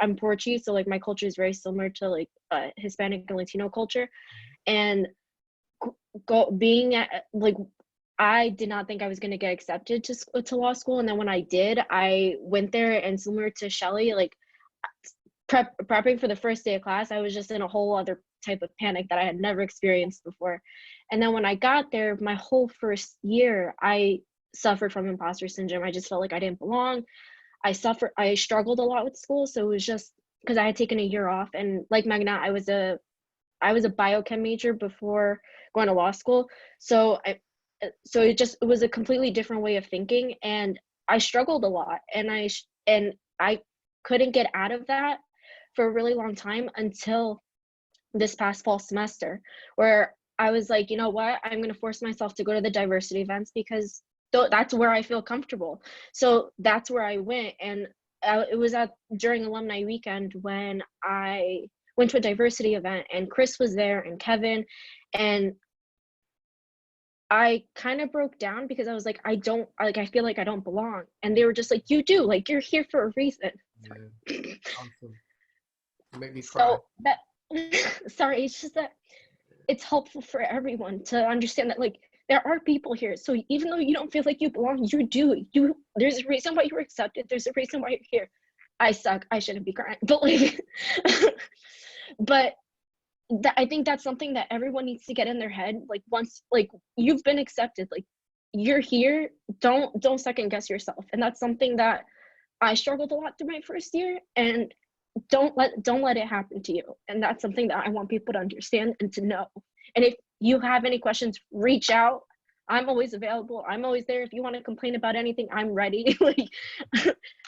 I'm Portuguese, so like my culture is very similar to like Hispanic and Latino culture. And being at like I did not think I was going to get accepted to law school. And then when I did, I went there and similar to Shelly, like prepping for the first day of class, I was just in a whole other type of panic that I had never experienced before. And then when I got there, my whole first year, I suffered from imposter syndrome. I just felt like I didn't belong. I struggled a lot with school. So it was just because I had taken a year off. And like Magna, I was a biochem major before going to law school. So it was a completely different way of thinking, and I struggled a lot, and I couldn't get out of that for a really long time until this past fall semester, where I was like, you know what, I'm going to force myself to go to the diversity events because that's where I feel comfortable. So that's where I went, and it was during alumni weekend when I went to a diversity event, and Chris was there and Kevin, and I kind of broke down because I was like, I feel like I don't belong. And they were just like, you do, like, you're here for a reason.
Yeah. Awesome. You make me cry.
So sorry, it's just that it's helpful for everyone to understand that, like, there are people here. So even though you don't feel like you belong, you do. There's a reason why you were accepted. There's a reason why you're here. I suck. I shouldn't be crying. But like, but I think that's something that everyone needs to get in their head. Like once, like you've been accepted, like you're here, don't second guess yourself. And that's something that I struggled a lot through my first year, and don't let it happen to you. And that's something that I want people to understand and to know. And if you have any questions, reach out. I'm always available. I'm always there. If you want to complain about anything, I'm ready. Like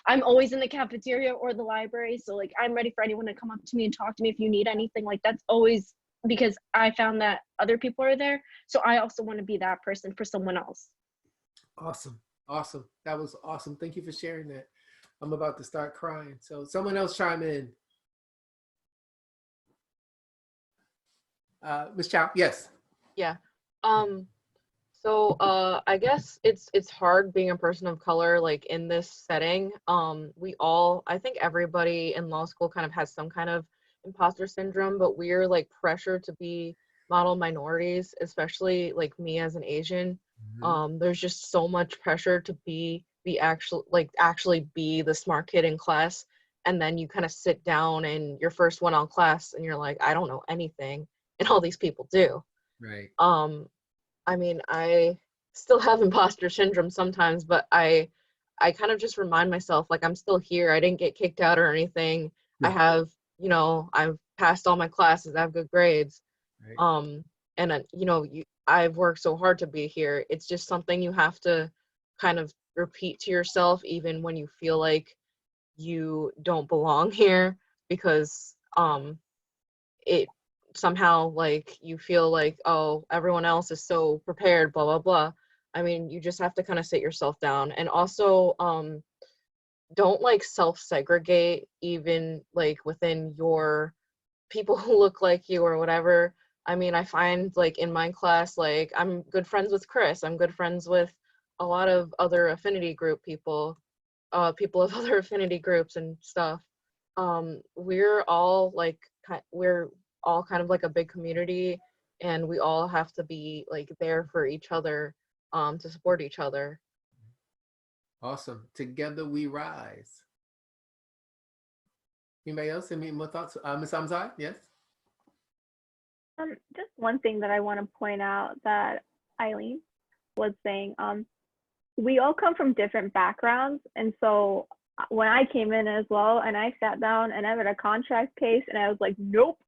I'm always in the cafeteria or the library. So like I'm ready for anyone to come up to me and talk to me if you need anything. Like that's always because I found that other people are there. So I also want to be that person for someone else.
Awesome. Awesome. That was awesome. Thank you for sharing that. I'm about to start crying. So someone else chime in. Ms. Chow, yes.
Yeah. So I guess it's hard being a person of color, like in this setting. I think everybody in law school kind of has some kind of imposter syndrome, but we're like pressured to be model minorities, especially like me as an Asian. There's just so much pressure to actually be the smart kid in class, and then you kind of sit down in your first one on class and you're like, I don't know anything, and all these people do.
Right.
I mean, I still have imposter syndrome sometimes, but I kind of just remind myself, like, I'm still here. I didn't get kicked out or anything.
Yeah.
I have, I've passed all my classes. I have good grades.
Right.
And I've worked so hard to be here. It's just something you have to kind of repeat to yourself, even when you feel like you don't belong here, because it somehow like you feel like, oh, everyone else is so prepared, blah, blah, blah. I mean, you just have to kind of sit yourself down. And also, don't like self-segregate even like within your people who look like you or whatever. I mean, I find like in my class, like I'm good friends with Chris. I'm good friends with a lot of other affinity group people, people of other affinity groups and stuff. We're all like, we're all kind of like a big community, and we all have to be like there for each other, to support each other.
Awesome. Together we rise. Anybody else? Any more thoughts? Ms. Amzad, yes?
Just one thing that I want to point out that Eileen was saying, we all come from different backgrounds. And so when I came in as well, and I sat down and I read a contract case, and I was like, nope,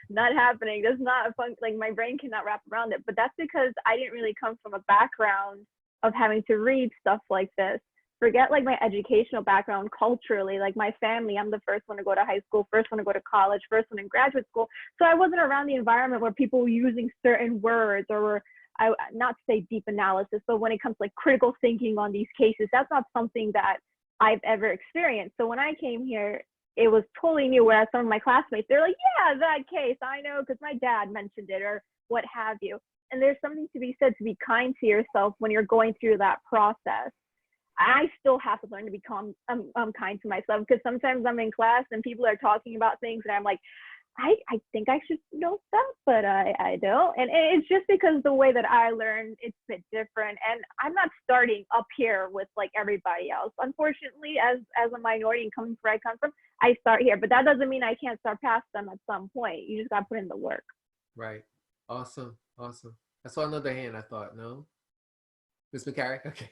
not happening. That's not fun. Like, my brain cannot wrap around it. But that's because I didn't really come from a background of having to read stuff like this. Forget like my educational background culturally, like my family, I'm the first one to go to high school, first one to go to college, first one in graduate school. So I wasn't around the environment where people were using certain words, or were, not to say deep analysis, but when it comes to like critical thinking on these cases, that's not something that I've ever experienced. So when I came here, it was totally new. Whereas some of my classmates, they're like, yeah, that case, I know, because my dad mentioned it, or what have you. And there's something to be said to be kind to yourself when you're going through that process. I still have to learn to become kind to myself, because sometimes I'm in class and people are talking about things and I'm like, I think I should know stuff, but I don't. And it's just because the way that I learned, it's a bit different. And I'm not starting up here with like everybody else. Unfortunately, as a minority and coming from where I come from, I start here. But that doesn't mean I can't start past them at some point. You just got to put in the work.
Right. Awesome. Awesome. I saw another hand, I thought. No? Ms. McCary? Okay.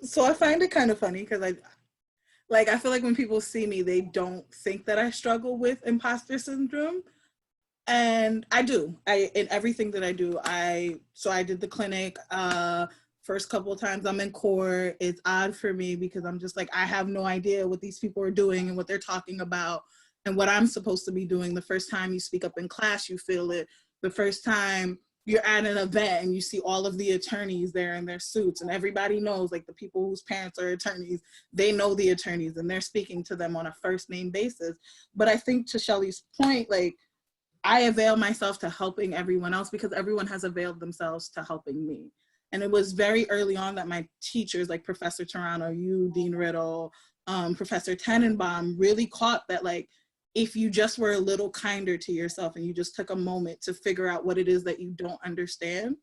So I find it kind of funny because I feel like when people see me, they don't think that I struggle with imposter syndrome. And I do. In everything that I do, I did the clinic, first couple of times I'm in court. It's odd for me because I'm just like, I have no idea what these people are doing and what they're talking about and what I'm supposed to be doing. The first time you speak up in class, you feel it. The first time you're at an event and you see all of the attorneys there in their suits, and everybody knows, like the people whose parents are attorneys, they know the attorneys and they're speaking to them on a first name basis. But I think to Shelly's point, like, I avail myself to helping everyone else because everyone has availed themselves to helping me. And it was very early on that my teachers, like Professor Toronto, you, Dean Riddle, Professor Tenenbaum, really caught that, like, if you just were a little kinder to yourself and you just took a moment to figure out what it is that you don't understand,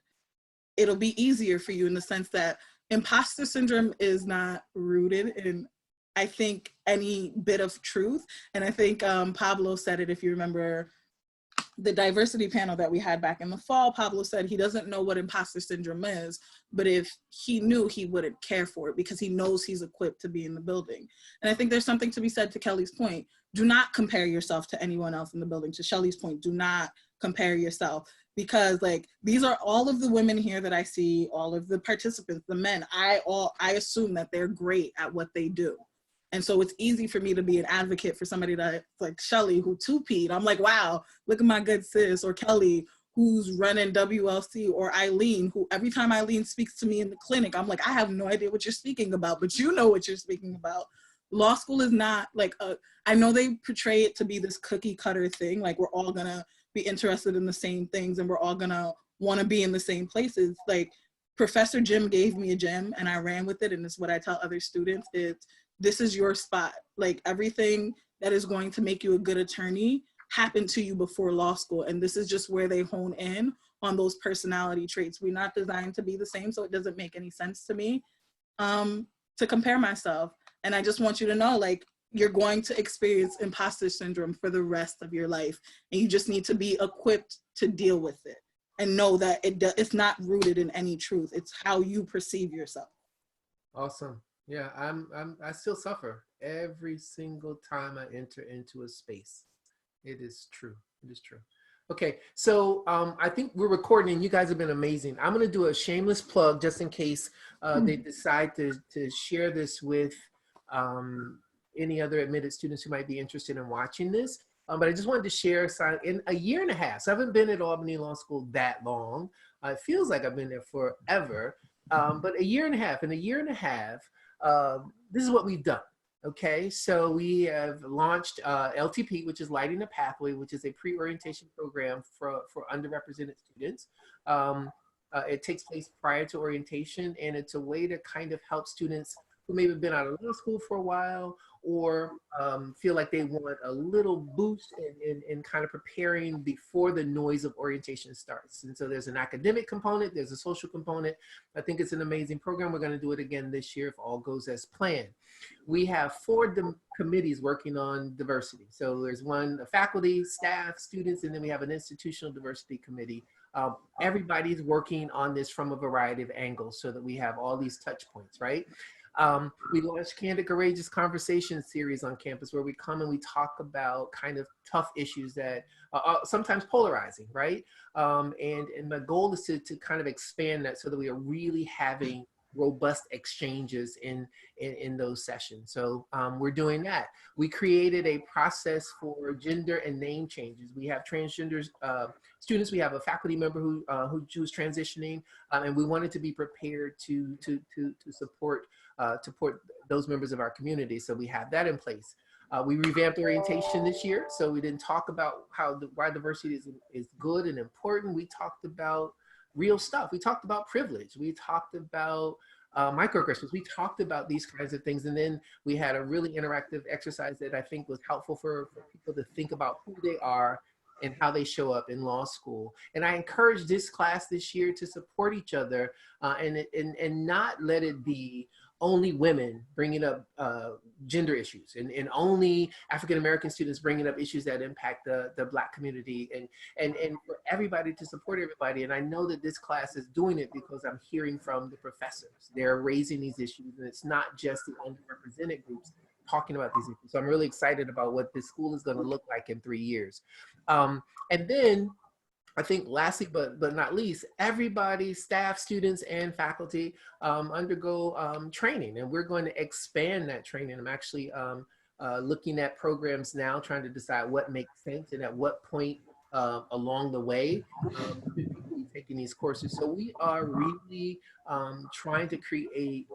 it'll be easier for you, in the sense that imposter syndrome is not rooted in, I think, any bit of truth. And I think Pablo said it, if you remember the diversity panel that we had back in the fall, Pablo said he doesn't know what imposter syndrome is, but if he knew, he wouldn't care for it because he knows he's equipped to be in the building. And I think there's something to be said to Kelly's point. Do not compare yourself to anyone else in the building. To Shelly's point, do not compare yourself, because like, these are all of the women here that I see, all of the participants, the men, I assume that they're great at what they do. And so it's easy for me to be an advocate for somebody that, like Shelly, who 2P'd. I'm like, wow, look at my good sis. Or Kelly, who's running WLC. Or Eileen, who every time Eileen speaks to me in the clinic, I'm like, I have no idea what you're speaking about, but you know what you're speaking about. Law school is not like I know they portray it to be this cookie cutter thing, like we're all gonna be interested in the same things and we're all gonna wanna be in the same places. Like, Professor Jim gave me a gem and I ran with it, and it's what I tell other students. It's, this is your spot. Like, everything that is going to make you a good attorney happened to you before law school. And this is just where they hone in on those personality traits. We're not designed to be the same, so it doesn't make any sense to me to compare myself. And I just want you to know, like, you're going to experience imposter syndrome for the rest of your life. And you just need to be equipped to deal with it and know that it's not rooted in any truth. It's how you perceive yourself.
Awesome. Yeah, I still suffer every single time I enter into a space. It is true. It is true. Okay, so I think we're recording and you guys have been amazing. I'm gonna do a shameless plug just in case they decide to share this with any other admitted students who might be interested in watching this. But I just wanted to share in a year and a half. So I haven't been at Albany Law School that long. It feels like I've been there forever. But a year and a half. In a year and a half, this is what we've done. Okay, so we have launched LTP, which is Lighting the Pathway, which is a pre-orientation program for underrepresented students. It takes place prior to orientation, and it's a way to kind of help students who maybe have been out of law school for a while or feel like they want a little boost in kind of preparing before the noise of orientation starts. And so there's an academic component, there's a social component. I think it's an amazing program. We're going to do it again this year if all goes as planned. We have 4 committees working on diversity. So there's one, faculty, staff, students, and then we have an institutional diversity committee. Everybody's working on this from a variety of angles so that we have all these touch points, right? We launched Candid Courageous Conversation series on campus where we come and we talk about kind of tough issues that are sometimes polarizing, right? And my goal is to kind of expand that so that we are really having robust exchanges in those sessions. So we're doing that. We created a process for gender and name changes. We have transgender students. We have a faculty member who's transitioning, and we wanted to be prepared to support those members of our community. So we have that in place. We revamped orientation this year, so we didn't talk about why diversity is good and important. We talked about real stuff. We talked about privilege. We talked about microaggressions. We talked about these kinds of things. And then we had a really interactive exercise that I think was helpful for people to think about who they are and how they show up in law school. And I encourage this class this year to support each other and not let it be only women bringing up gender issues and only African-American students bringing up issues that impact the Black community and for everybody to support everybody. And I know that this class is doing it because I'm hearing from the professors. They're raising these issues, and it's not just the underrepresented groups talking about these issues. So I'm really excited about what this school is going to look like in 3 years. And then I think lastly, but not least, everybody, staff, students, and faculty undergo training, and we're going to expand that training. I'm actually looking at programs now, trying to decide what makes sense and at what point along the way should people be taking these courses. So we are really trying to create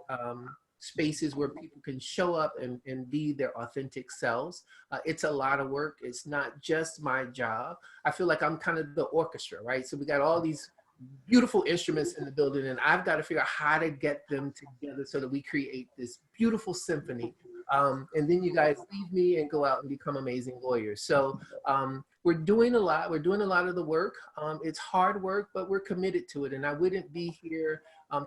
spaces where people can show up and be their authentic selves. It's a lot of work. It's not just my job. I feel like I'm kind of the orchestra, right? So we got all these beautiful instruments in the building, and I've got to figure out how to get them together so that we create this beautiful symphony. And then you guys leave me and go out and become amazing lawyers. So we're doing a lot. We're doing a lot of the work. It's hard work, but we're committed to it. And I wouldn't be here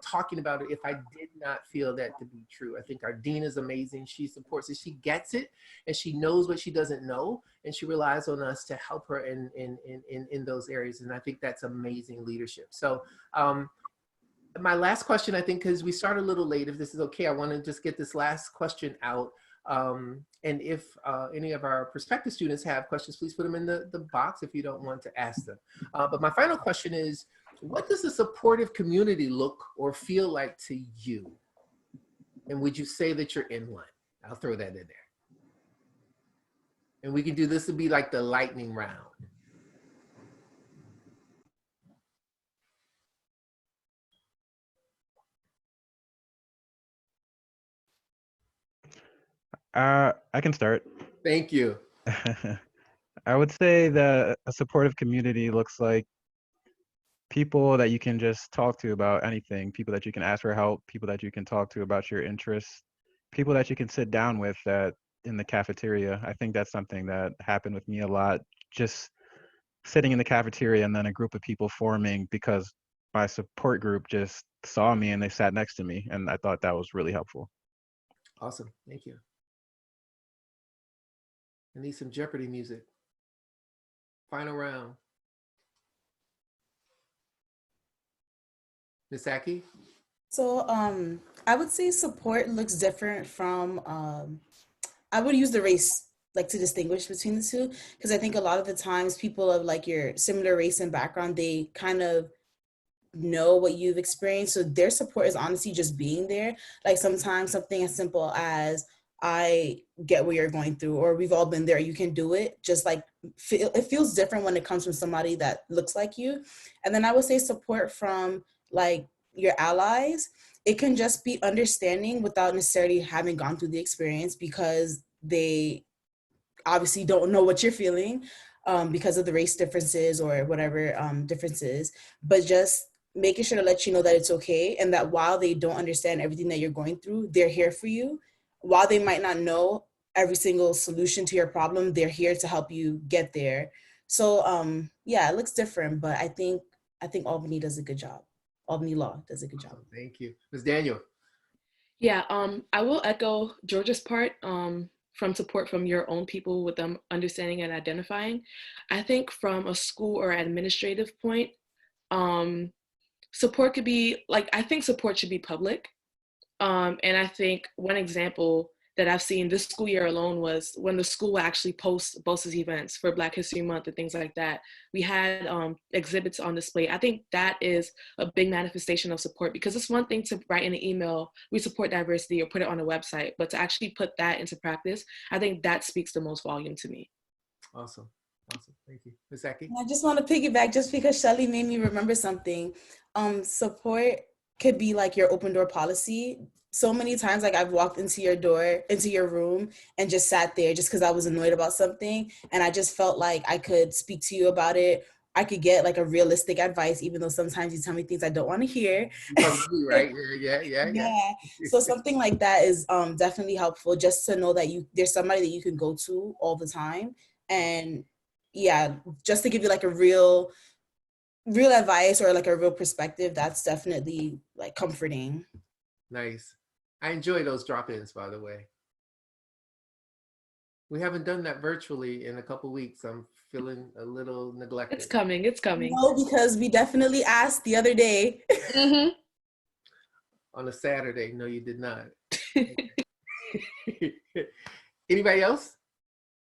talking about it if I did not feel that to be true. I think our dean is amazing. She supports it. She gets it, and she knows what she doesn't know, and she relies on us to help her in those areas. And I think that's amazing leadership. So my last question, I think, because we started a little late, if this is okay, I want to just get this last question out. And if any of our prospective students have questions, please put them in the box if you don't want to ask them. But my final question is, what does a supportive community look or feel like to you? And would you say that you're in one? I'll throw that in there. And we can do this to be like the lightning round.
I can start.
Thank you.
I would say that a supportive community looks like people that you can just talk to about anything, people that you can ask for help, people that you can talk to about your interests, people that you can sit down with in the cafeteria. I think that's something that happened with me a lot, just sitting in the cafeteria and then a group of people forming because my support group just saw me and they sat next to me, and I thought that was really helpful.
Awesome, thank you. I need some Jeopardy music. Final round. Ms. Aki?
So I would say support looks different from, I would use the race like to distinguish between the two, because I think a lot of the times people of like your similar race and background, they kind of know what you've experienced. So their support is honestly just being there. Like sometimes something as simple as I get what you're going through, or we've all been there, you can do it. Just like it feels different when it comes from somebody that looks like you. And then I would say support from like your allies. It can just be understanding without necessarily having gone through the experience, because they obviously don't know what you're feeling because of the race differences or whatever differences, but just making sure to let you know that it's okay, and that while they don't understand everything that you're going through, they're here for you. While they might not know every single solution to your problem, they're here to help you get there. So yeah, it looks different, but I think Albany does a good job. Albany Law does a good job.
Thank you. Ms. Daniel.
Yeah, I will echo George's part from support from your own people with them understanding and identifying. I think from a school or administrative point, support could be like, I think support should be public. And I think one example that I've seen this school year alone was when the school actually posts events for Black History Month and things like that. We had exhibits on display. I think that is a big manifestation of support, because it's one thing to write in an email, we support diversity, or put it on a website, but to actually put that into practice, I think that speaks the most volume to me.
Awesome. Awesome. Thank you. Ms. Aki?
I just want to piggyback just because Shelly made me remember something. Support could be like your open door policy. So many times, like I've walked into your room and just sat there just because I was annoyed about something. And I just felt like I could speak to you about it. I could get like a realistic advice, even though sometimes you tell me things I don't want to hear.
Right? Yeah.
So something like that is definitely helpful, just to know that there's somebody that you can go to all the time. And yeah, just to give you like a real advice or like a real perspective, that's definitely like comforting.
Nice. I enjoy those drop-ins, by the way. We haven't done that virtually in a couple weeks. I'm feeling a little neglected.
It's coming. It's coming.
No, because we definitely asked the other day.
Mm-hmm.
On a Saturday. No, you did not. Anybody else?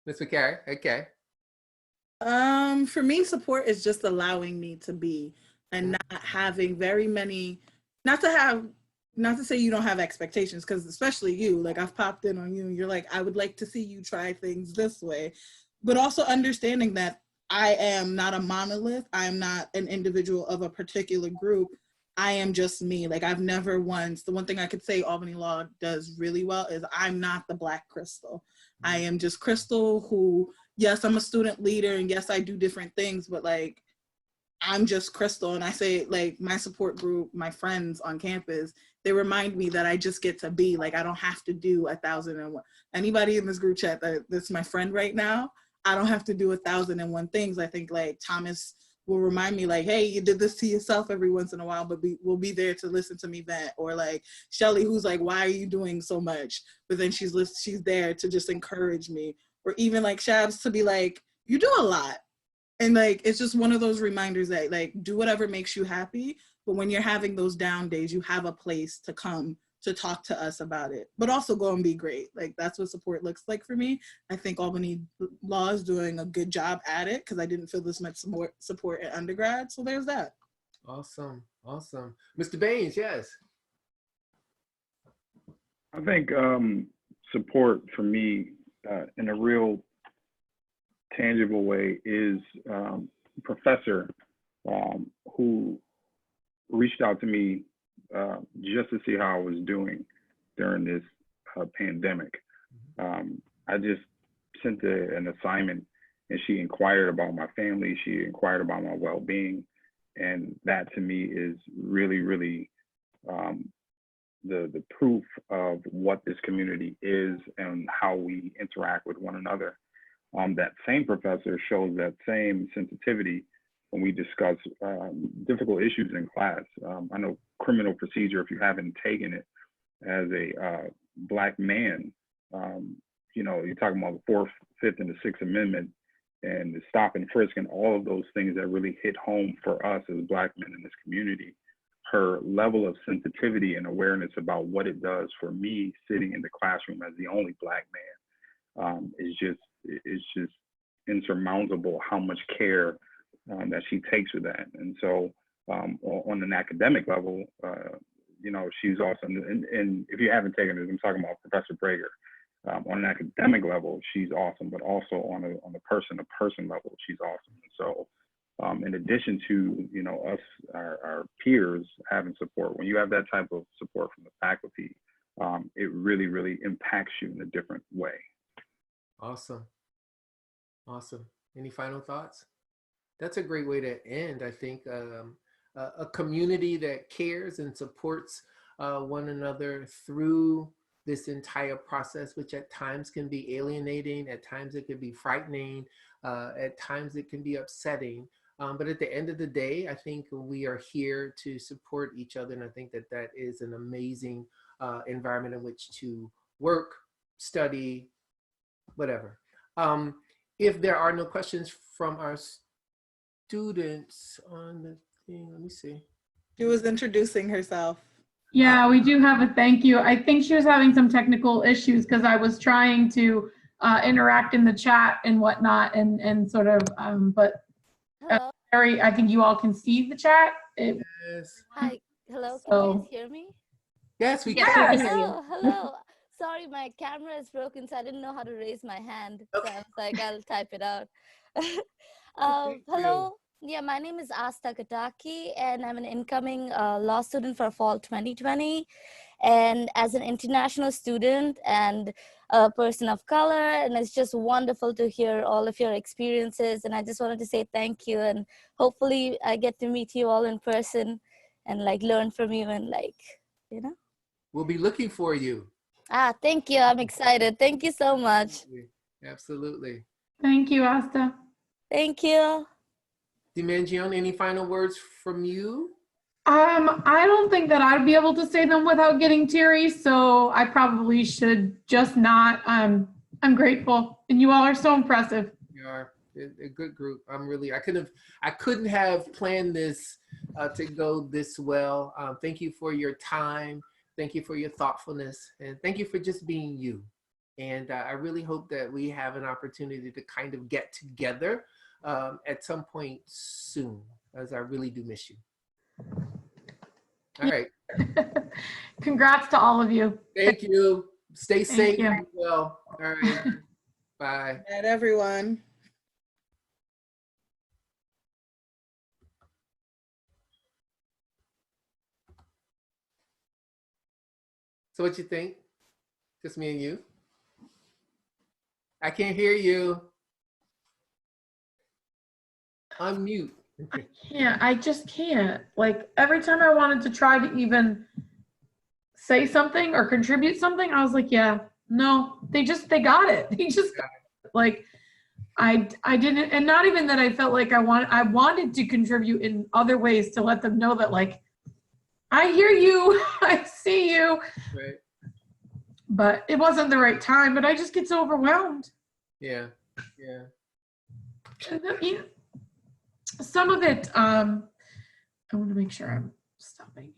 Ms. McCary? Okay.
For me, support is just allowing me to be, and not having very many, not to say you don't have expectations, because especially you, like I've popped in on you and you're like, I would like to see you try things this way, but also understanding that I am not a monolith. I am not an individual of a particular group. I am just me. Like I've never once, the one thing I could say Albany Law does really well is I'm not the Black Crystal. I am just Crystal who, yes, I'm a student leader, and yes, I do different things, but like, I'm just Crystal. And I say, like, my support group, my friends on campus, they remind me that I just get to be, like, I don't have to do 1,001. Anybody in this group chat that's my friend right now, I don't have to do 1,001 things. I think like Thomas will remind me like, hey, you did this to yourself every once in a while, but we'll be there to listen to me vent. Or like Shelly, who's like, why are you doing so much? But then she's there to just encourage me. Or even like Shabs to be like, you do a lot. And like, it's just one of those reminders that like, do whatever makes you happy. But when you're having those down days, you have a place to come to talk to us about it, but also go and be great. Like that's what support looks like for me. I think Albany Law is doing a good job at it, because I didn't feel this much support in undergrad. So there's that.
Awesome. Awesome. Mr. Baines, yes.
I think support for me in a real tangible way is a professor who reached out to me just to see how I was doing during this pandemic. I just sent an assignment, and she inquired about my family. She inquired about my well-being. And that to me is really, really the proof of what this community is and how we interact with one another. That same professor shows that same sensitivity when we discuss difficult issues in class. I know criminal procedure, if you haven't taken it as a Black man, you know, you're talking about the 4th, 5th, and the 6th Amendment, and the stop and frisk, and all of those things that really hit home for us as Black men in this community. Her level of sensitivity and awareness about what it does for me sitting in the classroom as the only Black man is just insurmountable how much care that she takes with that. And so on an academic level, you know, she's awesome. And if you haven't taken it, I'm talking about Professor Brager. On an academic level, she's awesome, but also on the person-to-person level, she's awesome. And so, in addition to, you know, us, our peers having support, when you have that type of support from the faculty, it really, really impacts you in a different way.
Awesome. Awesome. Any final thoughts? That's a great way to end, I think. A community that cares and supports one another through this entire process, which at times can be alienating, at times it can be frightening, at times it can be upsetting. But at the end of the day, I think we are here to support each other. And I think that that is an amazing environment in which to work, study, whatever. If there are no questions from our students on the thing, let me see.
She was introducing herself.
Yeah, we do have a thank you. I think she was having some technical issues because I was trying to interact in the chat and whatnot, and sort of, but Mary, I think you all can see the chat.
Yes.
Hi, hello, can you guys hear me?
Yes, we
Yes,
can.
we can hear you.
Hello, hello. Sorry, my camera is broken, so I didn't know how to raise my hand. So I was like, I'll type it out. Hello. Yeah, my name is Asta Kataki, and I'm an incoming law student for fall 2020. And as an international student and a person of color, and it's just wonderful to hear all of your experiences. And I just wanted to say thank you, and hopefully I get to meet you all in person and like learn from you and like, you know.
We'll be looking for you.
Thank you. I'm excited. Thank you so much.
Absolutely.
Thank you, Asta.
Thank you.
Dimension, any final words from you?
I don't think that I'd be able to say them without getting teary, so I probably should just not. I'm grateful, and you all are so impressive.
You are a good group. I couldn't have planned this to go this well. Thank you for your time. Thank you for your thoughtfulness, and thank you for just being you. And I really hope that we have an opportunity to kind of get together at some point soon, as I really do miss you. All right.
Congrats to all of you.
Thank you. Stay safe.
you.
Be well. All right. Bye.
Good night, everyone.
So what you think? Just me and you? I can't hear you. Unmute.
I just can't. Like every time I wanted to try to even say something or contribute something, I was like, yeah, no, they got it. They just got it. Like I didn't, and not even that I felt like I wanted to contribute in other ways to let them know that like, I hear you, I see you.
Right.
But it wasn't the right time, but I just get so overwhelmed.
Yeah, yeah.
And then, some of it, I want to make sure I'm stopping.